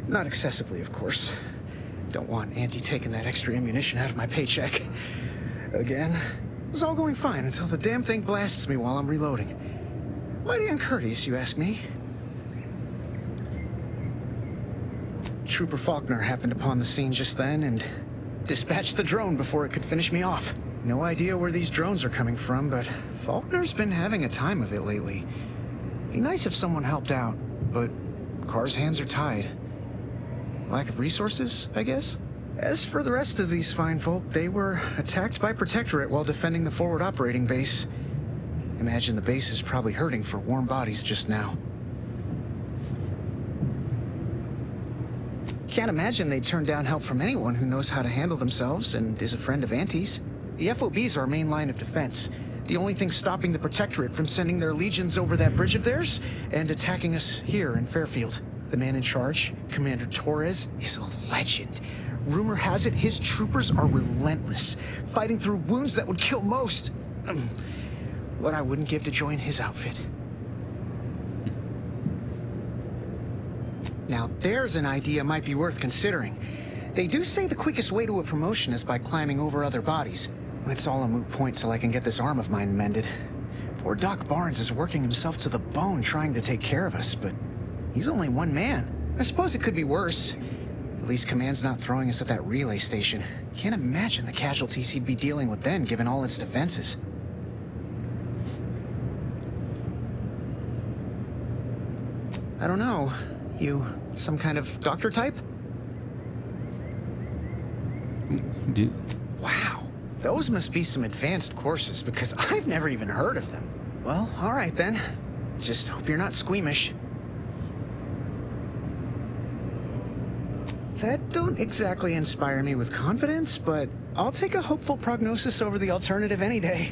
not excessively, of course. Don't want Auntie taking that extra ammunition out of my paycheck. Again, it was all going fine until the damn thing blasts me while I'm reloading. Mighty uncourteous, you ask me. Trooper Faulkner happened upon the scene just then and dispatched the drone before it could finish me off. No idea where these drones are coming from, but Faulkner's been having a time of it lately. Be nice if someone helped out, but Carr's hands are tied. Lack of resources, I guess? As for the rest of these fine folk, they were attacked by Protectorate while defending the forward operating base. Imagine the base is probably hurting for warm bodies just now. Can't imagine they'd turn down help from anyone who knows how to handle themselves and is a friend of Auntie's. The FOB's our main line of defense. The only thing stopping the Protectorate from sending their legions over that bridge of theirs and attacking us here in Fairfield. The man in charge, Commander Torres, is a legend. Rumor has it his troopers are relentless, fighting through wounds that would kill most. What I wouldn't give to join his outfit. Now there's an idea might be worth considering. They do say the quickest way to a promotion is by climbing over other bodies. It's all a moot point till I can get this arm of mine mended. Poor Doc Barnes is working himself to the bone trying to take care of us, but he's only one man. I suppose it could be worse. At least Command's not throwing us at that relay station. Can't imagine the casualties he'd be dealing with then, given all its defenses. I don't know. You some kind of doctor type? Wow. Those must be some advanced courses, because I've never even heard of them. Well, all right then. Just hope you're not squeamish. That don't exactly inspire me with confidence, but I'll take a hopeful prognosis over the alternative any day.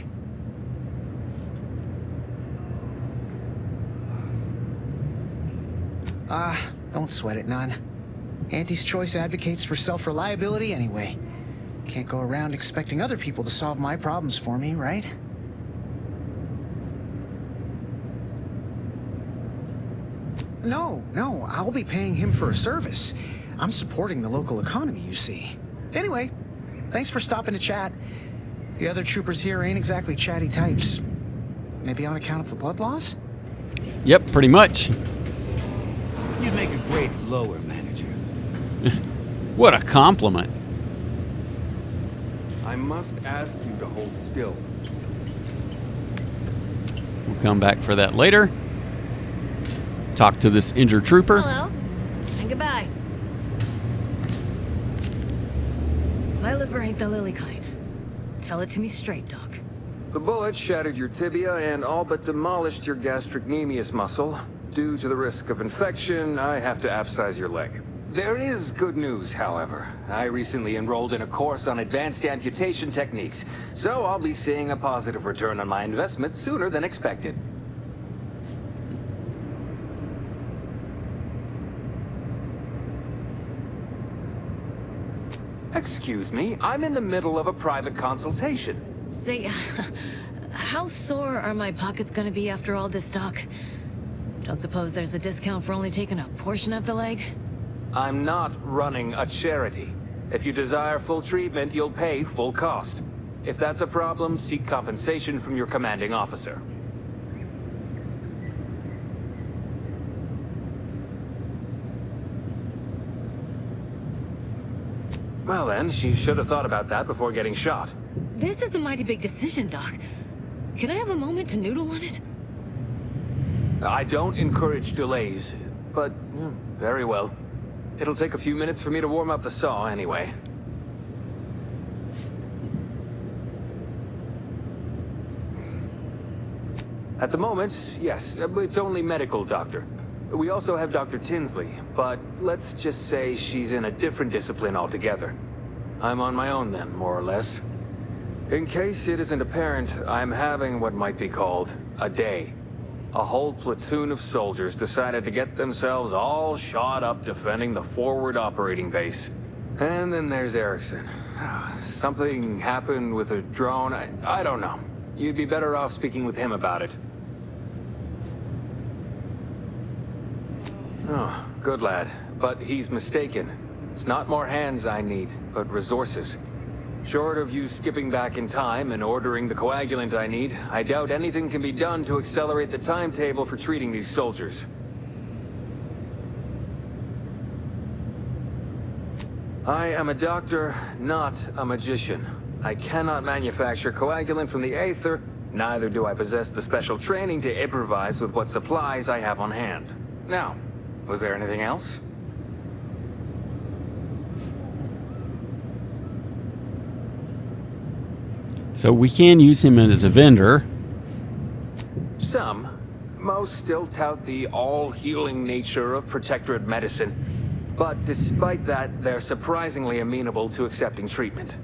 Don't sweat it none. Auntie's Choice advocates for self-reliability anyway. Can't go around expecting other people to solve my problems for me, right? No, I'll be paying him for a service. I'm supporting the local economy, you see. Anyway, thanks for stopping to chat. The other troopers here ain't exactly chatty types. Maybe on account of the blood loss? Yep, pretty much. You'd make a great lower manager. What a compliment. I must ask you to hold still. We'll come back for that later. Talk to this injured trooper. Hello, and goodbye. My liver ain't the lily kind. Tell it to me straight, Doc. The bullet shattered your tibia and all but demolished your gastrocnemius muscle. Due to the risk of infection, I have to abscise your leg. There is good news, however. I recently enrolled in a course on advanced amputation techniques, so I'll be seeing a positive return on my investment sooner than expected. Excuse me, I'm in the middle of a private consultation. Say, how sore are my pockets gonna be after all this, Doc? Don't suppose there's a discount for only taking a portion of the leg? I'm not running a charity. If you desire full treatment, you'll pay full cost. If that's a problem, seek compensation from your commanding officer. Well then, she should have thought about that before getting shot. This is a mighty big decision, Doc. Can I have a moment to noodle on it? I don't encourage delays, but very well. It'll take a few minutes for me to warm up the saw anyway. At the moment, yes, it's only medical, Doctor. We also have Dr. Tinsley, but let's just say she's in a different discipline altogether. I'm on my own then, more or less. In case it isn't apparent, I'm having what might be called a day. A whole platoon of soldiers decided to get themselves all shot up defending the forward operating base. And then there's Erickson. Something happened with a drone. I don't know. You'd be better off speaking with him about it. Oh, good lad. But he's mistaken. It's not more hands I need, but resources. Short of you skipping back in time and ordering the coagulant I need, I doubt anything can be done to accelerate the timetable for treating these soldiers. I am a doctor, not a magician. I cannot manufacture coagulant from the Aether, neither do I possess the special training to improvise with what supplies I have on hand. Now, was there anything else? So we can use him as a vendor. Some. Most still tout the all-healing nature of protectorate medicine. But despite that, they're surprisingly amenable to accepting treatment.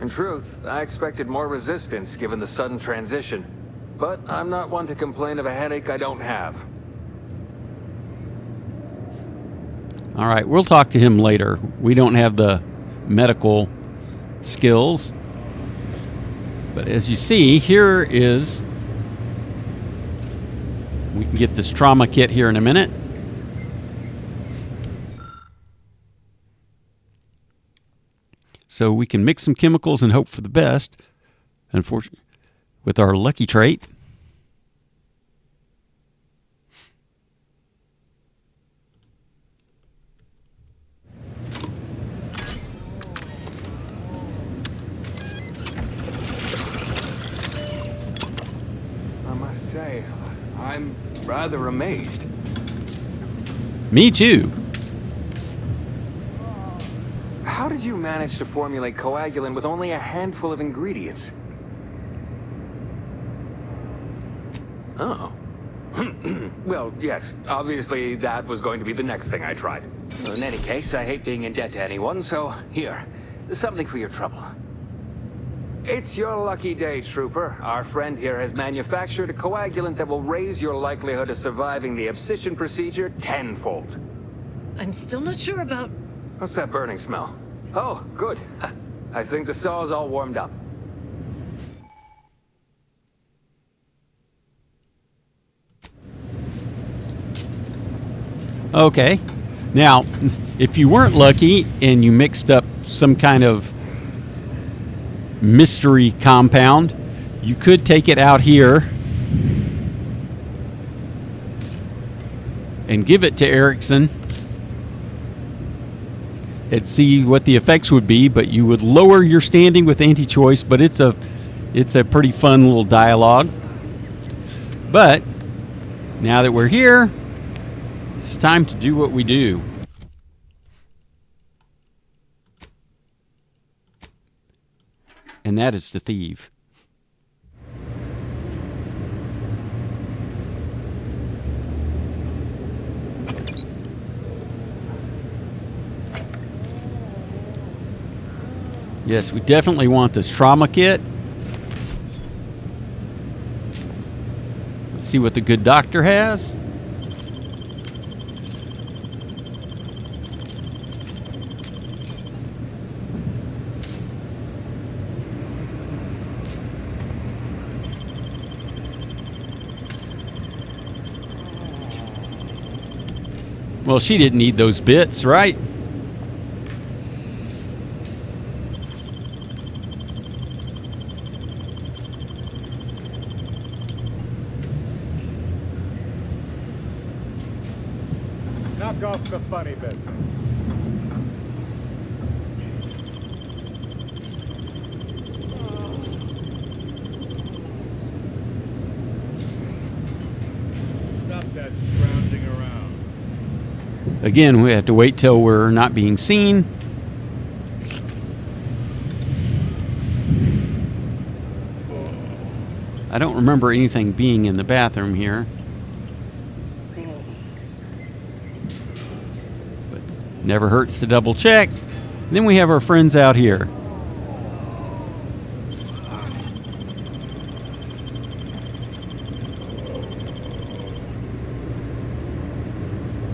In truth, I expected more resistance given the sudden transition. But I'm not one to complain of a headache I don't have. All right, we'll talk to him later. We don't have the medical skills. But as you see, here is... We can get this trauma kit here in a minute. So we can mix some chemicals and hope for the best. Unfortunately, with our lucky trait. I must say, I'm rather amazed. Me too. How did you manage to formulate coagulant with only a handful of ingredients? Oh. Well, yes, obviously that was going to be the next thing I tried. In any case, I hate being in debt to anyone, so here, something for your trouble. It's your lucky day, Trooper. Our friend here has manufactured a coagulant that will raise your likelihood of surviving the abscission procedure tenfold. I'm still not sure about... What's that burning smell? Oh, good. I think the saw's all warmed up. Okay. Now, if you weren't lucky and you mixed up some kind of mystery compound, you could take it out here and give it to Erickson and see what the effects would be, but you would lower your standing with anti-choice, but it's a pretty fun little dialogue. But now that we're here, it's time to do what we do. And that is to thieve. Yes, we definitely want this trauma kit. Let's see what the good doctor has. Well, she didn't need those bits, right? Knock off the funny bit. Stop that scrounging around. Again, we have to wait till we're not being seen. I don't remember anything being in the bathroom here. But never hurts to double check. And then we have our friends out here.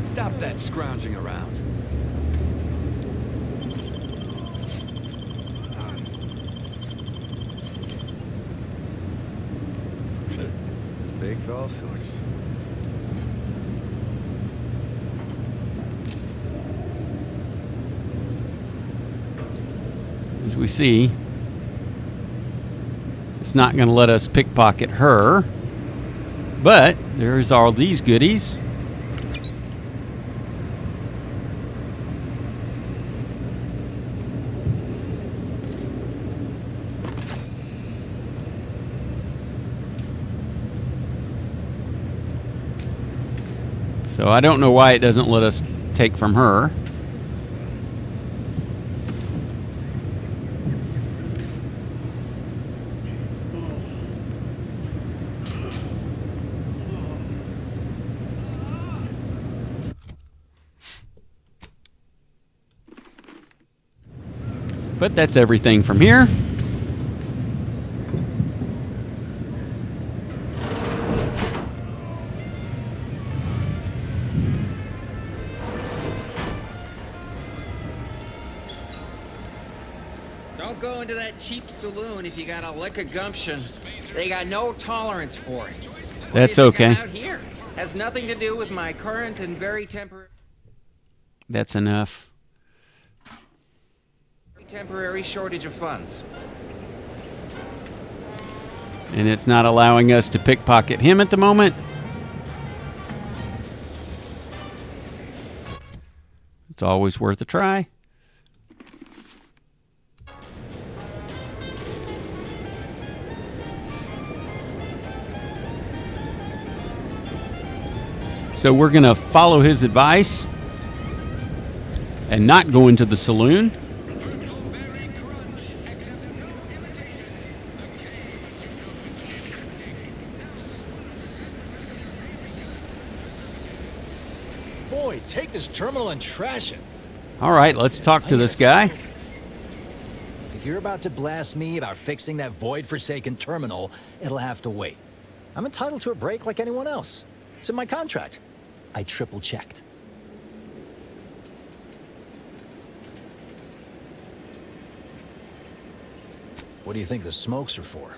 Stop that scrounging around. Takes all sorts. As we see, it's not going to let us pickpocket her. But there's all these goodies. So I don't know why it doesn't let us take from her. But that's everything from here. Don't go into that cheap saloon if you got a lick of gumption. They got no tolerance for it. That's What do you okay. think I'm out here? Has nothing to do with my current and very temporary That's enough. Temporary shortage of funds. And it's not allowing us to pickpocket him at the moment. It's always worth a try. So we're going to follow his advice and not go into the saloon. Boy, take this terminal and trash it. All right, let's talk to this guy. If you're about to blast me about fixing that void-forsaken terminal, it'll have to wait. I'm entitled to a break like anyone else. It's in my contract. I triple-checked. What do you think the smokes are for?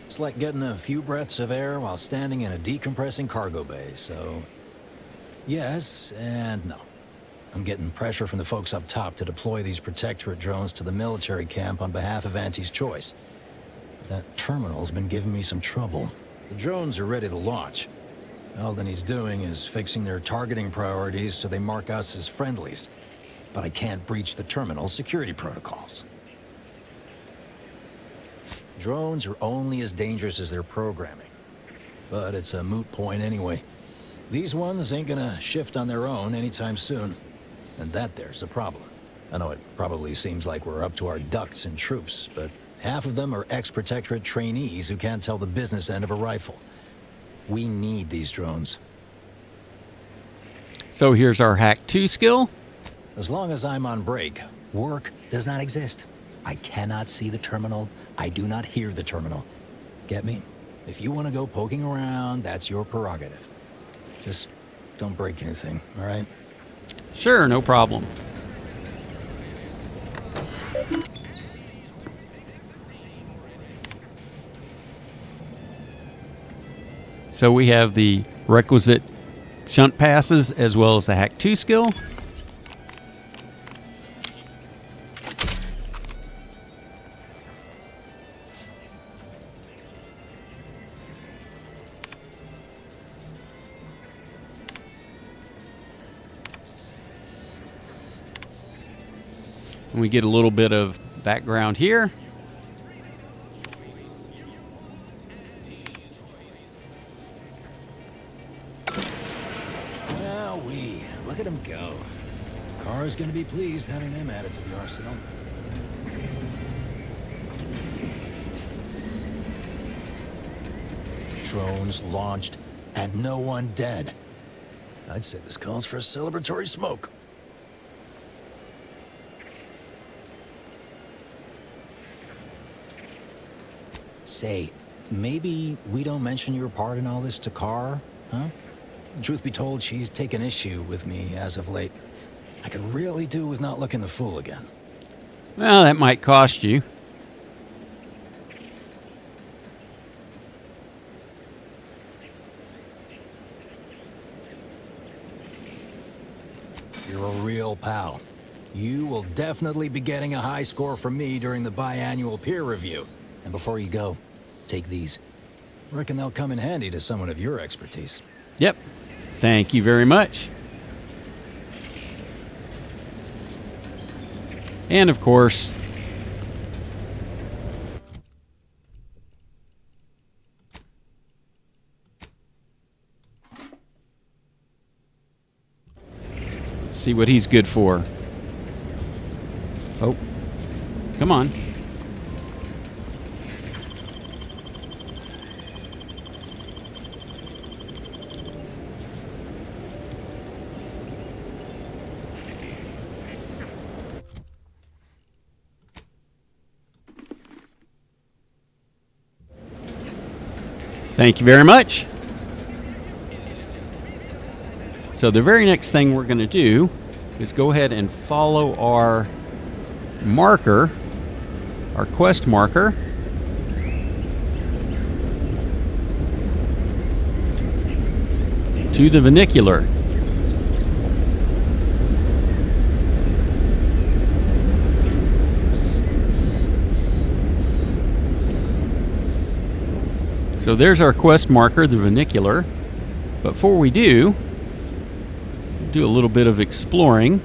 It's like getting a few breaths of air while standing in a decompressing cargo bay, so... yes and no. I'm getting pressure from the folks up top to deploy these Protectorate drones to the military camp on behalf of Auntie's Choice. But that terminal's been giving me some trouble. The drones are ready to launch. All that he's doing is fixing their targeting priorities so they mark us as friendlies. But I can't breach the terminal's security protocols. Drones are only as dangerous as their programming. But it's a moot point anyway. These ones ain't gonna shift on their own anytime soon. And that there's a problem. I know it probably seems like we're up to our ducks in troops, but half of them are ex-Protectorate trainees who can't tell the business end of a rifle. We need these drones. So here's our Hack 2 skill. As long as I'm on break, work does not exist. I cannot see the terminal. I do not hear the terminal. Get me? If you want to go poking around, that's your prerogative. Just don't break anything, all right? Sure, no problem. So we have the requisite shunt passes as well as the Hack 2 skill. And we get a little bit of background here. Look at him go. Car's gonna be pleased having him added to the arsenal. Drones launched and no one dead. I'd say this calls for a celebratory smoke. Say, maybe we don't mention your part in all this to Carr, huh? Truth be told, she's taken issue with me as of late. I could really do with not looking the fool again. Well, that might cost you. You're a real pal. You will definitely be getting a high score from me during the biannual peer review. And before you go, take these. Reckon they'll come in handy to someone of your expertise. Yep. Thank you very much. And of course, let's see what he's good for. Oh, come on. Thank you very much. So the very next thing we're going to do is go ahead and follow our marker, our quest marker. To the vernacular. So there's our quest marker, the vernacular. But before we do a little bit of exploring.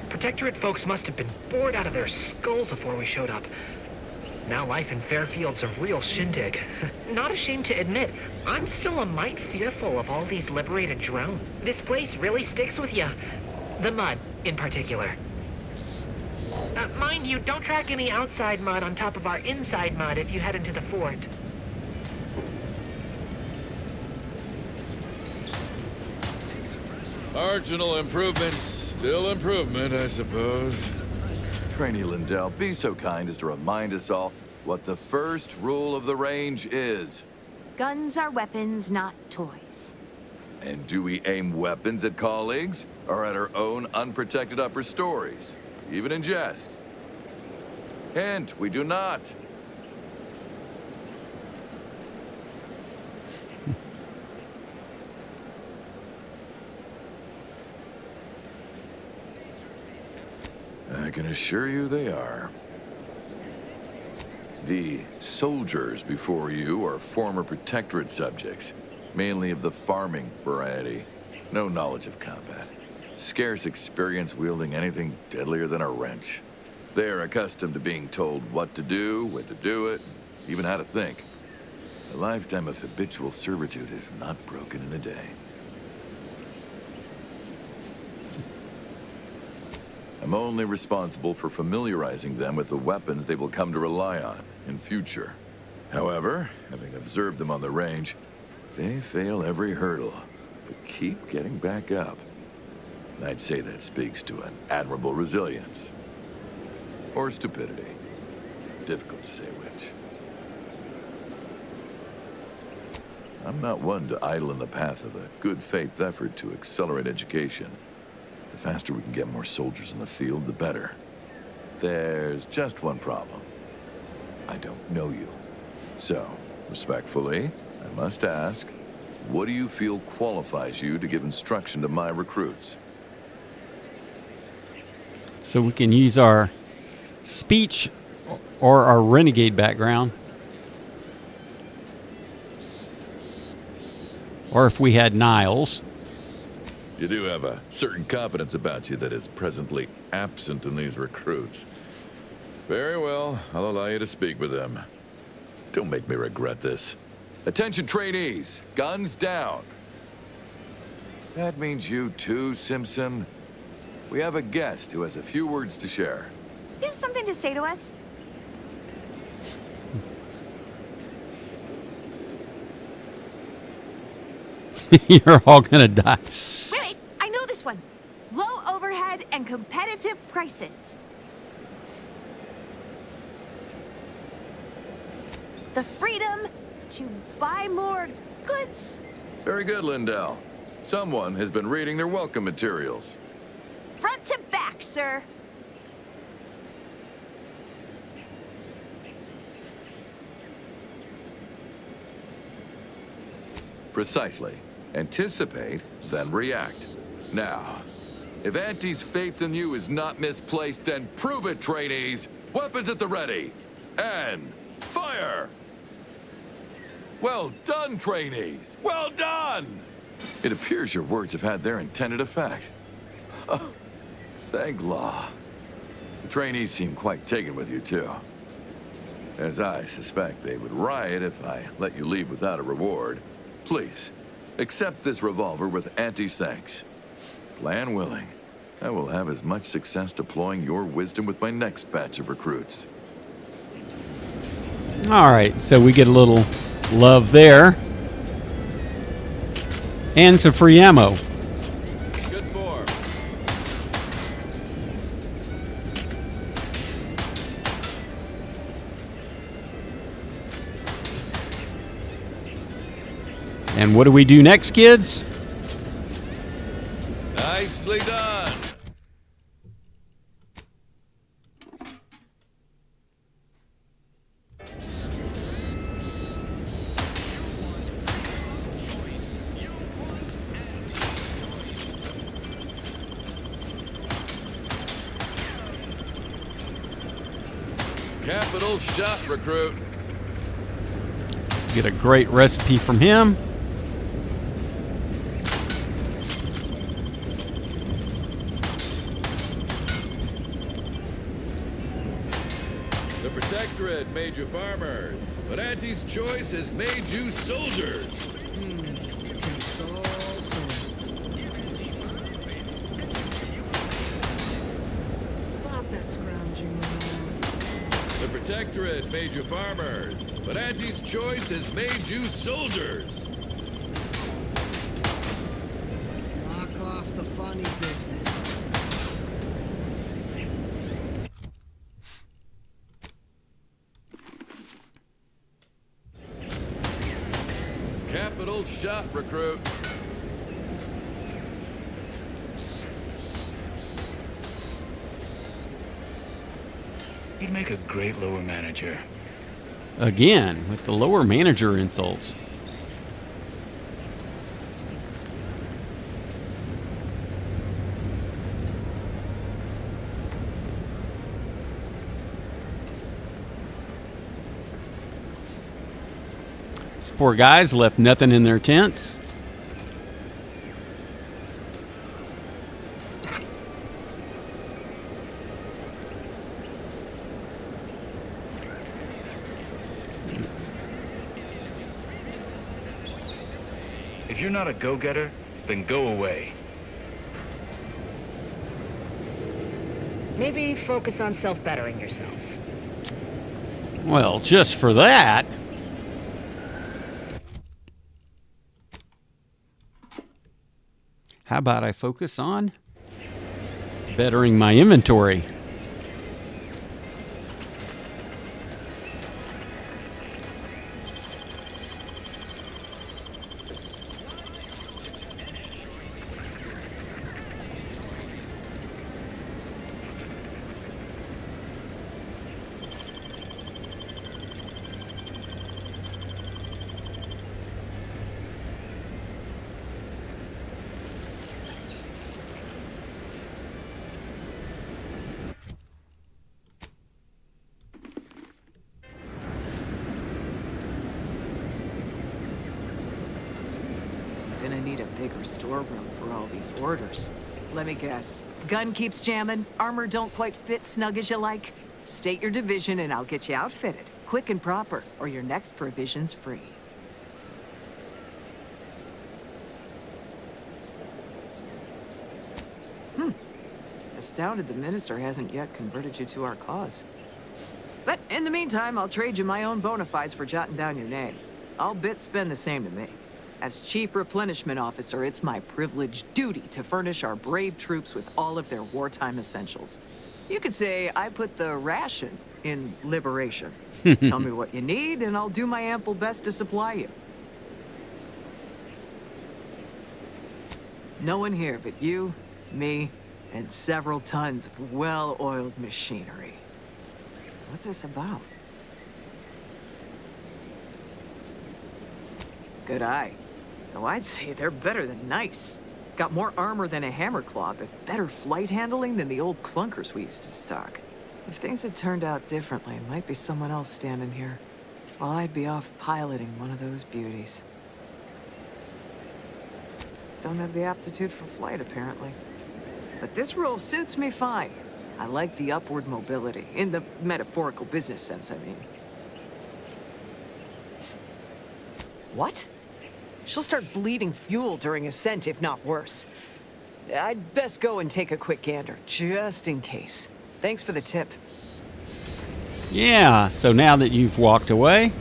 Protectorate folks must have been bored out of their skulls before we showed up. Now life in Fairfield's a real shindig. Not ashamed to admit, I'm still a mite fearful of all these liberated drones. This place really sticks with you. The mud, in particular. Mind you, don't track any outside mud on top of our inside mud if you head into the fort. Marginal improvements. Still improvement, I suppose. Trainee Lindell, be so kind as to remind us all what the first rule of the range is. Guns are weapons, not toys. And do we aim weapons at colleagues or at our own unprotected upper stories, even in jest? Hint, we do not. I can assure you they are. The soldiers before you are former Protectorate subjects, mainly of the farming variety. No knowledge of combat. Scarce experience wielding anything deadlier than a wrench. They are accustomed to being told what to do, when to do it, even how to think. A lifetime of habitual servitude is not broken in a day. I'm only responsible for familiarizing them with the weapons they will come to rely on in future. However, having observed them on the range, they fail every hurdle, but keep getting back up. I'd say that speaks to an admirable resilience. Or stupidity. Difficult to say which. I'm not one to idle in the path of a good faith effort to accelerate education. The faster we can get more soldiers in the field, the better. There's just one problem. I don't know you. So, respectfully, I must ask, what do you feel qualifies you to give instruction to my recruits? So we can use our speech or our renegade background. Or if we had Niles. You do have a certain confidence about you that is presently absent in these recruits. Very well, I'll allow you to speak with them. Don't make me regret this. Attention trainees, guns down. That means you too, Simpson. We have a guest who has a few words to share. You have something to say to us? You're all gonna die. Wait, I know this one. Low overhead and competitive prices. The freedom to buy more goods. Very good, Lindell. Someone has been reading their welcome materials. Front to back, sir. Precisely. Anticipate, then react. Now, if Auntie's faith in you is not misplaced, then prove it, trainees! Weapons at the ready! And fire! Well done, trainees! Well done! It appears your words have had their intended effect. Oh, thank law. The trainees seem quite taken with you, too. As I suspect they would riot if I let you leave without a reward. Please, accept this revolver with Auntie's thanks. Plan willing, I will have as much success deploying your wisdom with my next batch of recruits. All right, so we get a little love there. And some free ammo. Good form. And what do we do next, kids? Nicely done. Capital shot, recruit. Get a great recipe from him. The Protectorate made you farmers, but Auntie's choice has made you soldiers. It's all swords. Stop that scrounging around. The Protectorate made you farmers, but Auntie's choice has made you soldiers. Knock off the funny business. Capital shot, recruit. You'd make a great lower manager. Again, with the lower manager insults. These poor guys left nothing in their tents. If you're not a go-getter, then go away. Maybe focus on self-bettering yourself. Well, just for that. How about I focus on bettering my inventory? Gonna need a bigger storeroom for all these orders. Let me guess. Gun keeps jamming, armor don't quite fit snug as you like. State your division and I'll get you outfitted, quick and proper, or your next provision's free. Astounded the minister hasn't yet converted you to our cause. But in the meantime, I'll trade you my own bona fides for jotting down your name. I'll bet spend the same to me. As Chief Replenishment Officer, it's my privileged duty to furnish our brave troops with all of their wartime essentials. You could say I put the ration in liberation. Tell me what you need, and I'll do my ample best to supply you. No one here but you, me, and several tons of well-oiled machinery. What's this about? Good eye. Though I'd say they're better than nice. Got more armor than a hammerclaw, but better flight handling than the old clunkers we used to stock. If things had turned out differently, it might be someone else standing here, while I'd be off piloting one of those beauties. Don't have the aptitude for flight, apparently. But this role suits me fine. I like the upward mobility, in the metaphorical business sense, I mean. What? She'll start bleeding fuel during ascent, if not worse. I'd best go and take a quick gander, just in case. Thanks for the tip. Yeah, so now that you've walked away,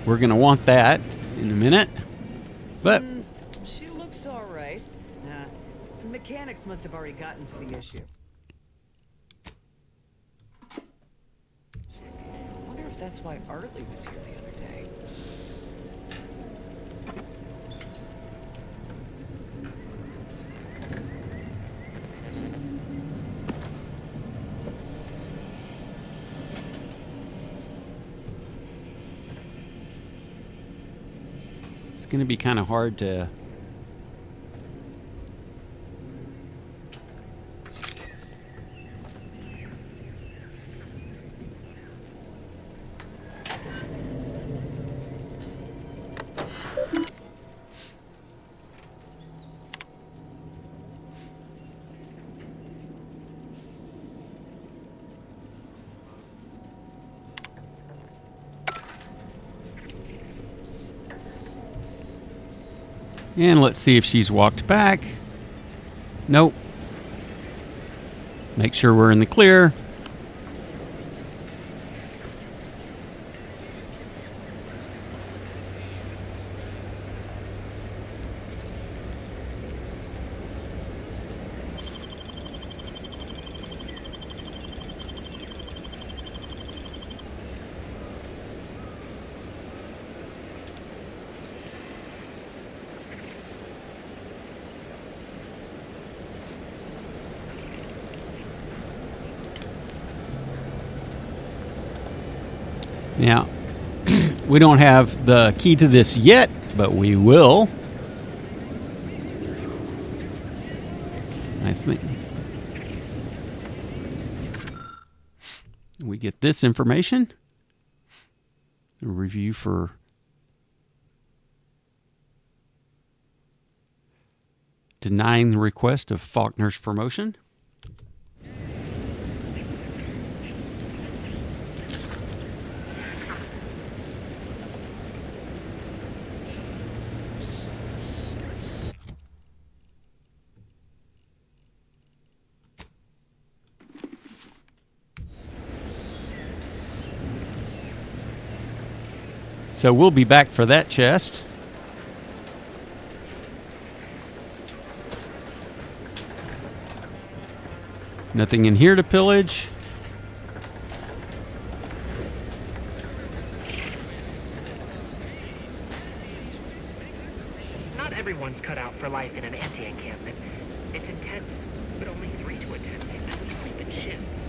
we're going to want that in a minute. But She looks all right. Nah, the mechanics must have already gotten to the issue. I wonder if that's why Artley was here the other day. going to be kind of hard to... And let's see if she's walked back. Nope. Make sure we're in the clear. Now, we don't have the key to this yet, but we will. I think we get this information. A review for denying the request of Faulkner's promotion. So we'll be back for that chest. Nothing in here to pillage. Not everyone's cut out for life in an anti-encampment. It's intense, but only 3 to attend, and we sleep in shifts.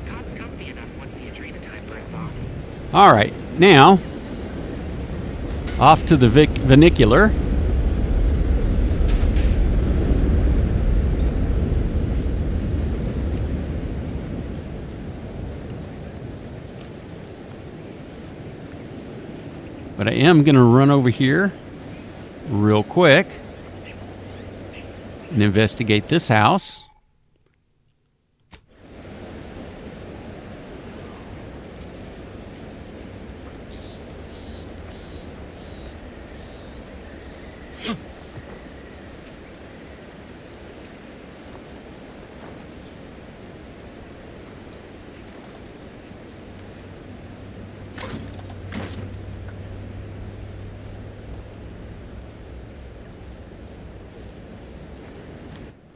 Cot's comfy enough once the adrenatime burns off. All right, now off to the vernacular. But I am going to run over here real quick and investigate this house.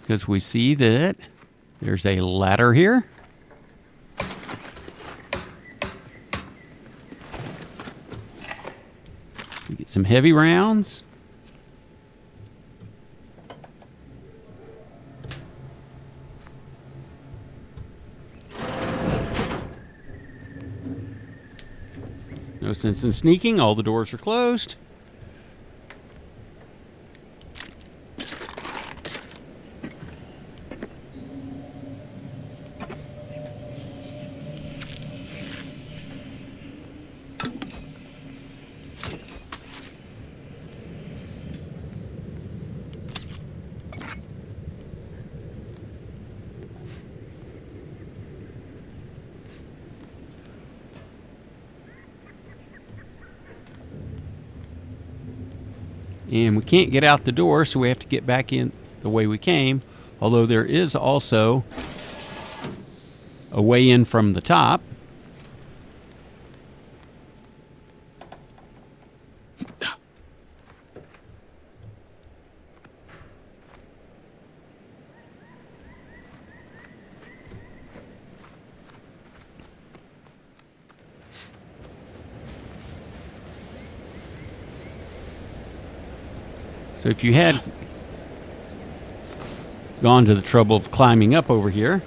Because we see that there's a ladder here. We get some heavy rounds. No sense in sneaking. All the doors are closed. And we can't get out the door, so we have to get back in the way we came. Although there is also a way in from the top. So if you had gone to the trouble of climbing up over here,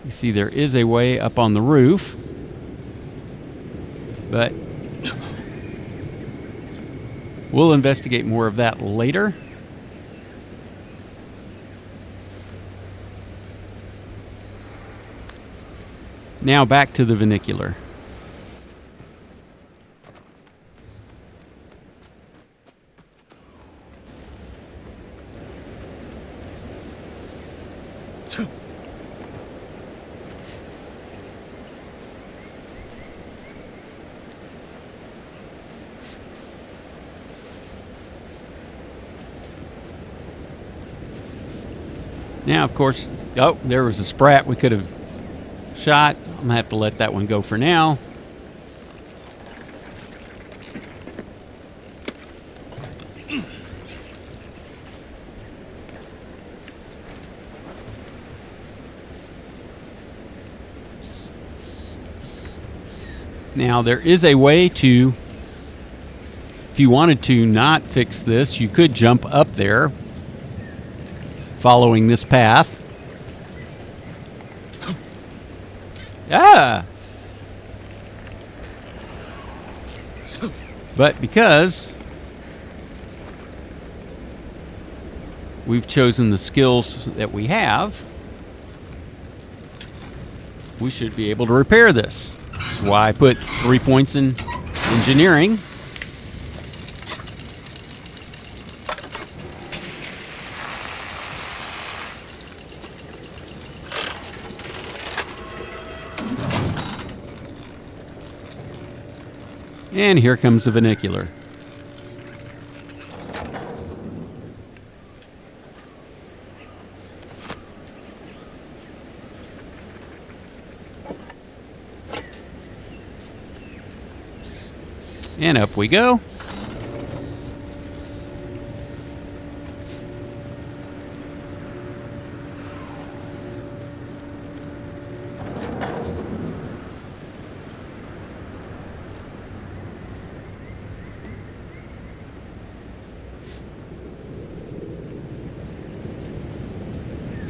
You see there is a way up on the roof, but we'll investigate more of that later. Now back to the vernacular. Now, of course, oh, there was a sprat we could have shot. I'm going to have to let that one go for now. Now, there is a way to, if you wanted to not fix this, you could jump up there following this path. Ah! But because we've chosen the skills that we have, we should be able to repair this. That's why I put 3 points in engineering. And here comes the vernacular. And up we go.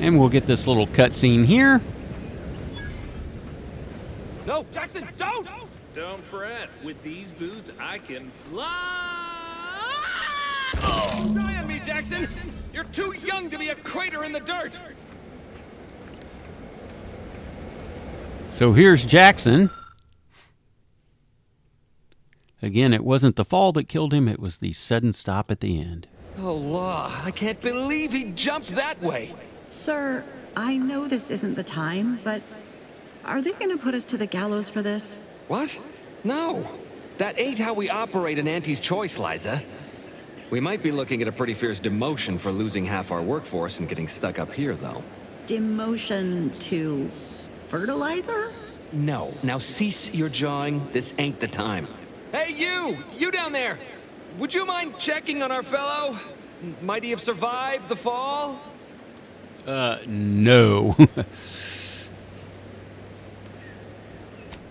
And we'll get this little cutscene here. No, Jackson, don't! Don't fret. With these boots, I can fly! Oh, die on me, Jackson! You're too young to be a crater in the dirt! So here's Jackson. Again, it wasn't the fall that killed him, it was the sudden stop at the end. Oh, law. I can't believe he jumped that way. Sir, I know this isn't the time, but are they going to put us to the gallows for this? What? No. That ain't how we operate in Auntie's Choice, Liza. We might be looking at a pretty fierce demotion for losing half our workforce and getting stuck up here, though. Demotion to fertilizer? No. Now cease your jawing. This ain't the time. Hey, you! You down there! Would you mind checking on our fellow? Might he have survived the fall? No.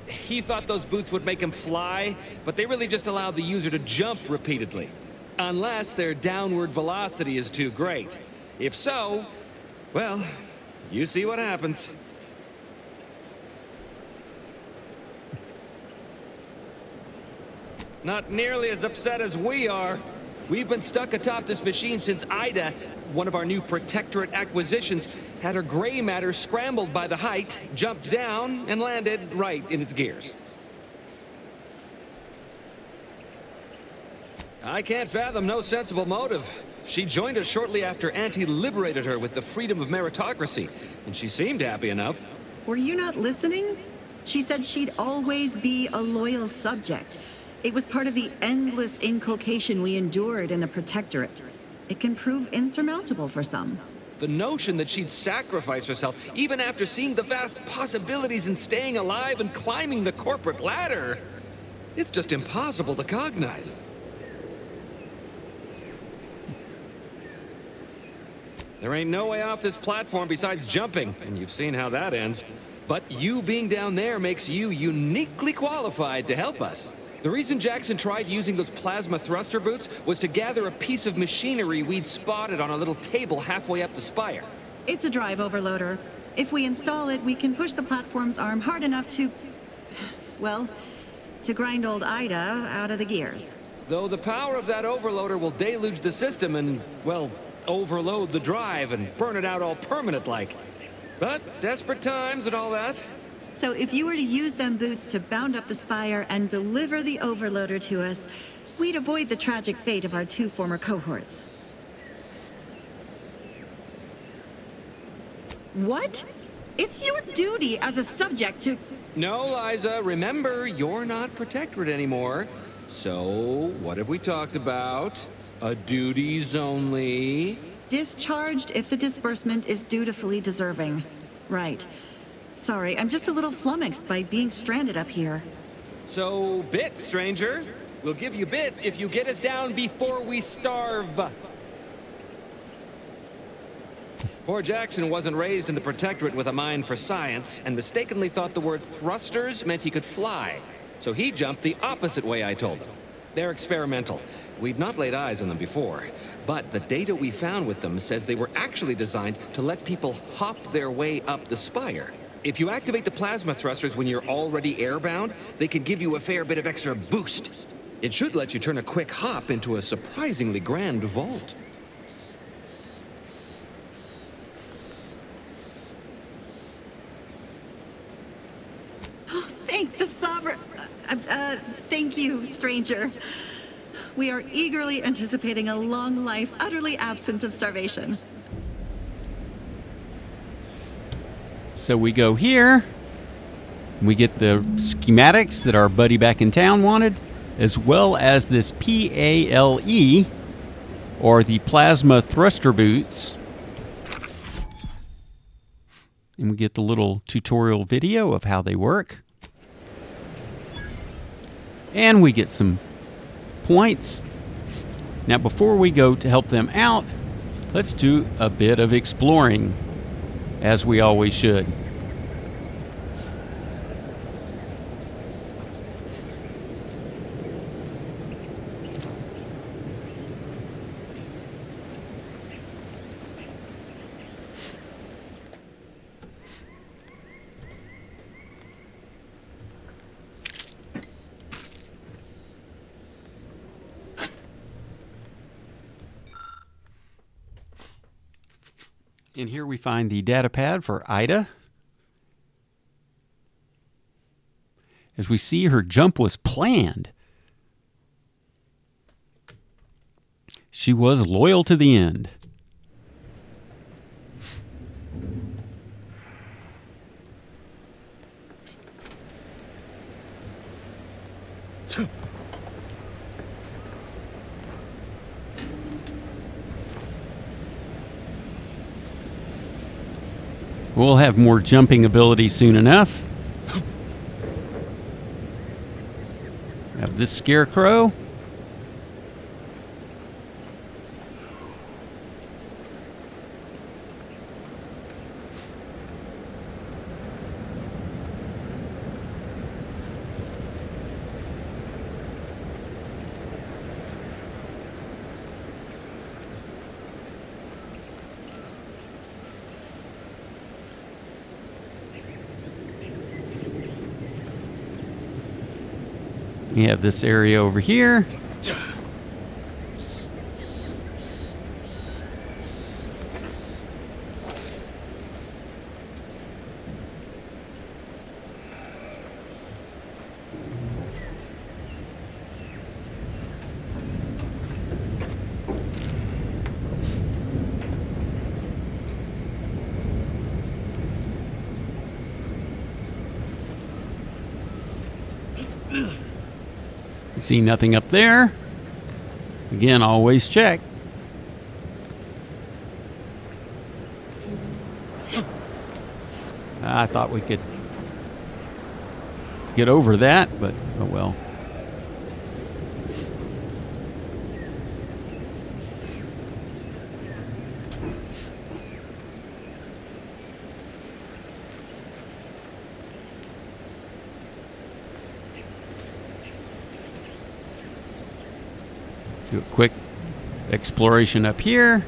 He thought those boots would make him fly, but they really just allow the user to jump repeatedly. Unless their downward velocity is too great. If so, well, you see what happens. Not nearly as upset as we are. We've been stuck atop this machine since Ida, one of our new Protectorate acquisitions, had her gray matter scrambled by the height, jumped down, and landed right in its gears. I can't fathom no sensible motive. She joined us shortly after Auntie liberated her with the freedom of meritocracy, and she seemed happy enough. Were you not listening? She said she'd always be a loyal subject. It was part of the endless inculcation we endured in the Protectorate. It can prove insurmountable for some. The notion that she'd sacrifice herself, even after seeing the vast possibilities in staying alive and climbing the corporate ladder, it's just impossible to cognize. There ain't no way off this platform besides jumping, and you've seen how that ends. But you being down there makes you uniquely qualified to help us. The reason Jackson tried using those plasma thruster boots was to gather a piece of machinery we'd spotted on a little table halfway up the spire. It's a drive overloader. if we install it, we can push the platform's arm hard enough to, well, to grind old Ida out of the gears. Though the power of that overloader will deluge the system and, well, overload the drive and burn it out all permanent-like. But desperate times and all that. So if you were to use them boots to bound up the spire and deliver the overloader to us, we'd avoid the tragic fate of our 2 former cohorts. What? It's your duty as a subject to... No, Liza, remember, you're not Protectorate anymore. So, what have we talked about? A duties only. Discharged if the disbursement is dutifully deserving. Right. Sorry, I'm just a little flummoxed by being stranded up here. So, bits, stranger. We'll give you bits if you get us down before we starve. Poor Jackson wasn't raised in the Protectorate with a mind for science, and mistakenly thought the word thrusters meant he could fly. So he jumped the opposite way I told him. They're experimental. We'd not laid eyes on them before, but the data we found with them says they were actually designed to let people hop their way up the spire. If you activate the plasma thrusters when you're already airbound, they can give you a fair bit of extra boost. It should let you turn a quick hop into a surprisingly grand vault. Thank the Sovereign... thank you, stranger. We are eagerly anticipating a long life utterly absent of starvation. So we go here. We get the schematics that our buddy back in town wanted, as well as this PALE, or the plasma thruster boots. And we get the little tutorial video of how they work. And we get some points. Now, before we go to help them out, let's do a bit of exploring, as we always should. And here we find the data pad for Ida. As we see, her jump was planned. She was loyal to the end. We'll have more jumping ability soon enough. Have this scarecrow. We have this area over here. See nothing up there. Again, always check. I thought we could get over that, but oh well. Do a quick exploration up here.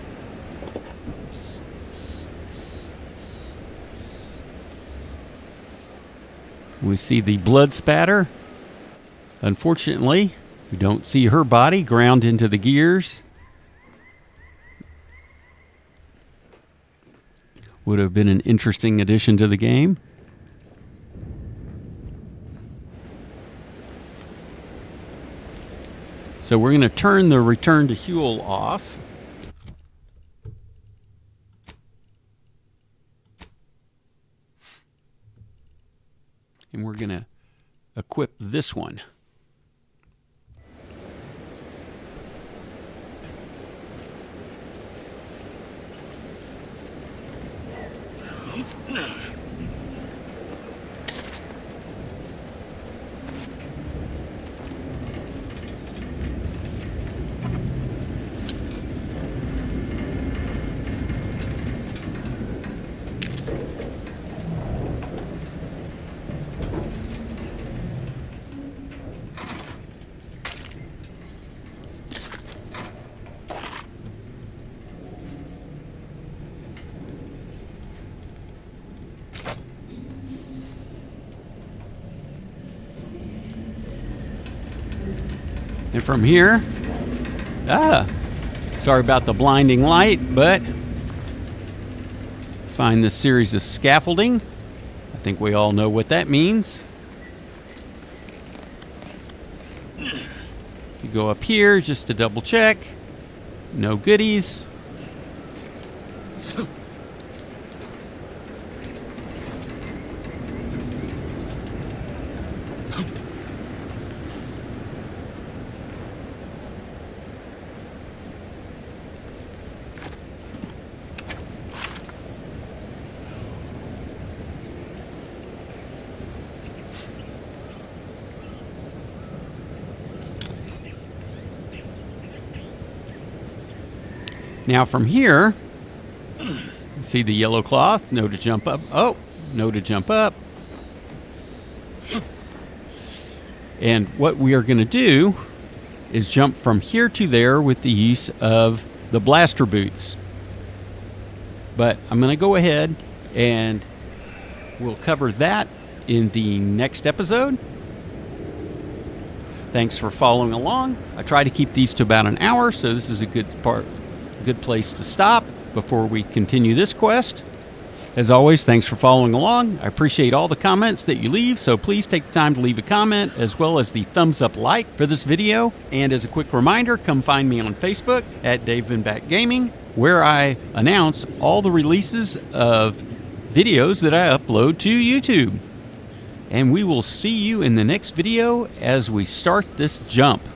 We see the blood spatter. Unfortunately, we don't see her body ground into the gears. Would have been an interesting addition to the game. So we're going to turn the return to Huel off. And we're going to equip this one. And from here, sorry about the blinding light, but find this series of scaffolding. I think we all know what that means. If you go up here just to double check, no goodies. Now from here, see the yellow cloth, no to jump up. Oh, no to jump up. And what we are going to do is jump from here to there with the use of the blaster boots. But I'm going to go ahead and we'll cover that in the next episode. Thanks for following along. I try to keep these to about an hour, so this is a good place to stop before we continue this quest. As always, thanks for following along. I appreciate all the comments that you leave, so please take the time to leave a comment as well as the thumbs up like for this video. And as a quick reminder, come find me on Facebook at Dave Been Back Gaming, where I announce all the releases of videos that I upload to YouTube. And we will see you in the next video as we start this jump.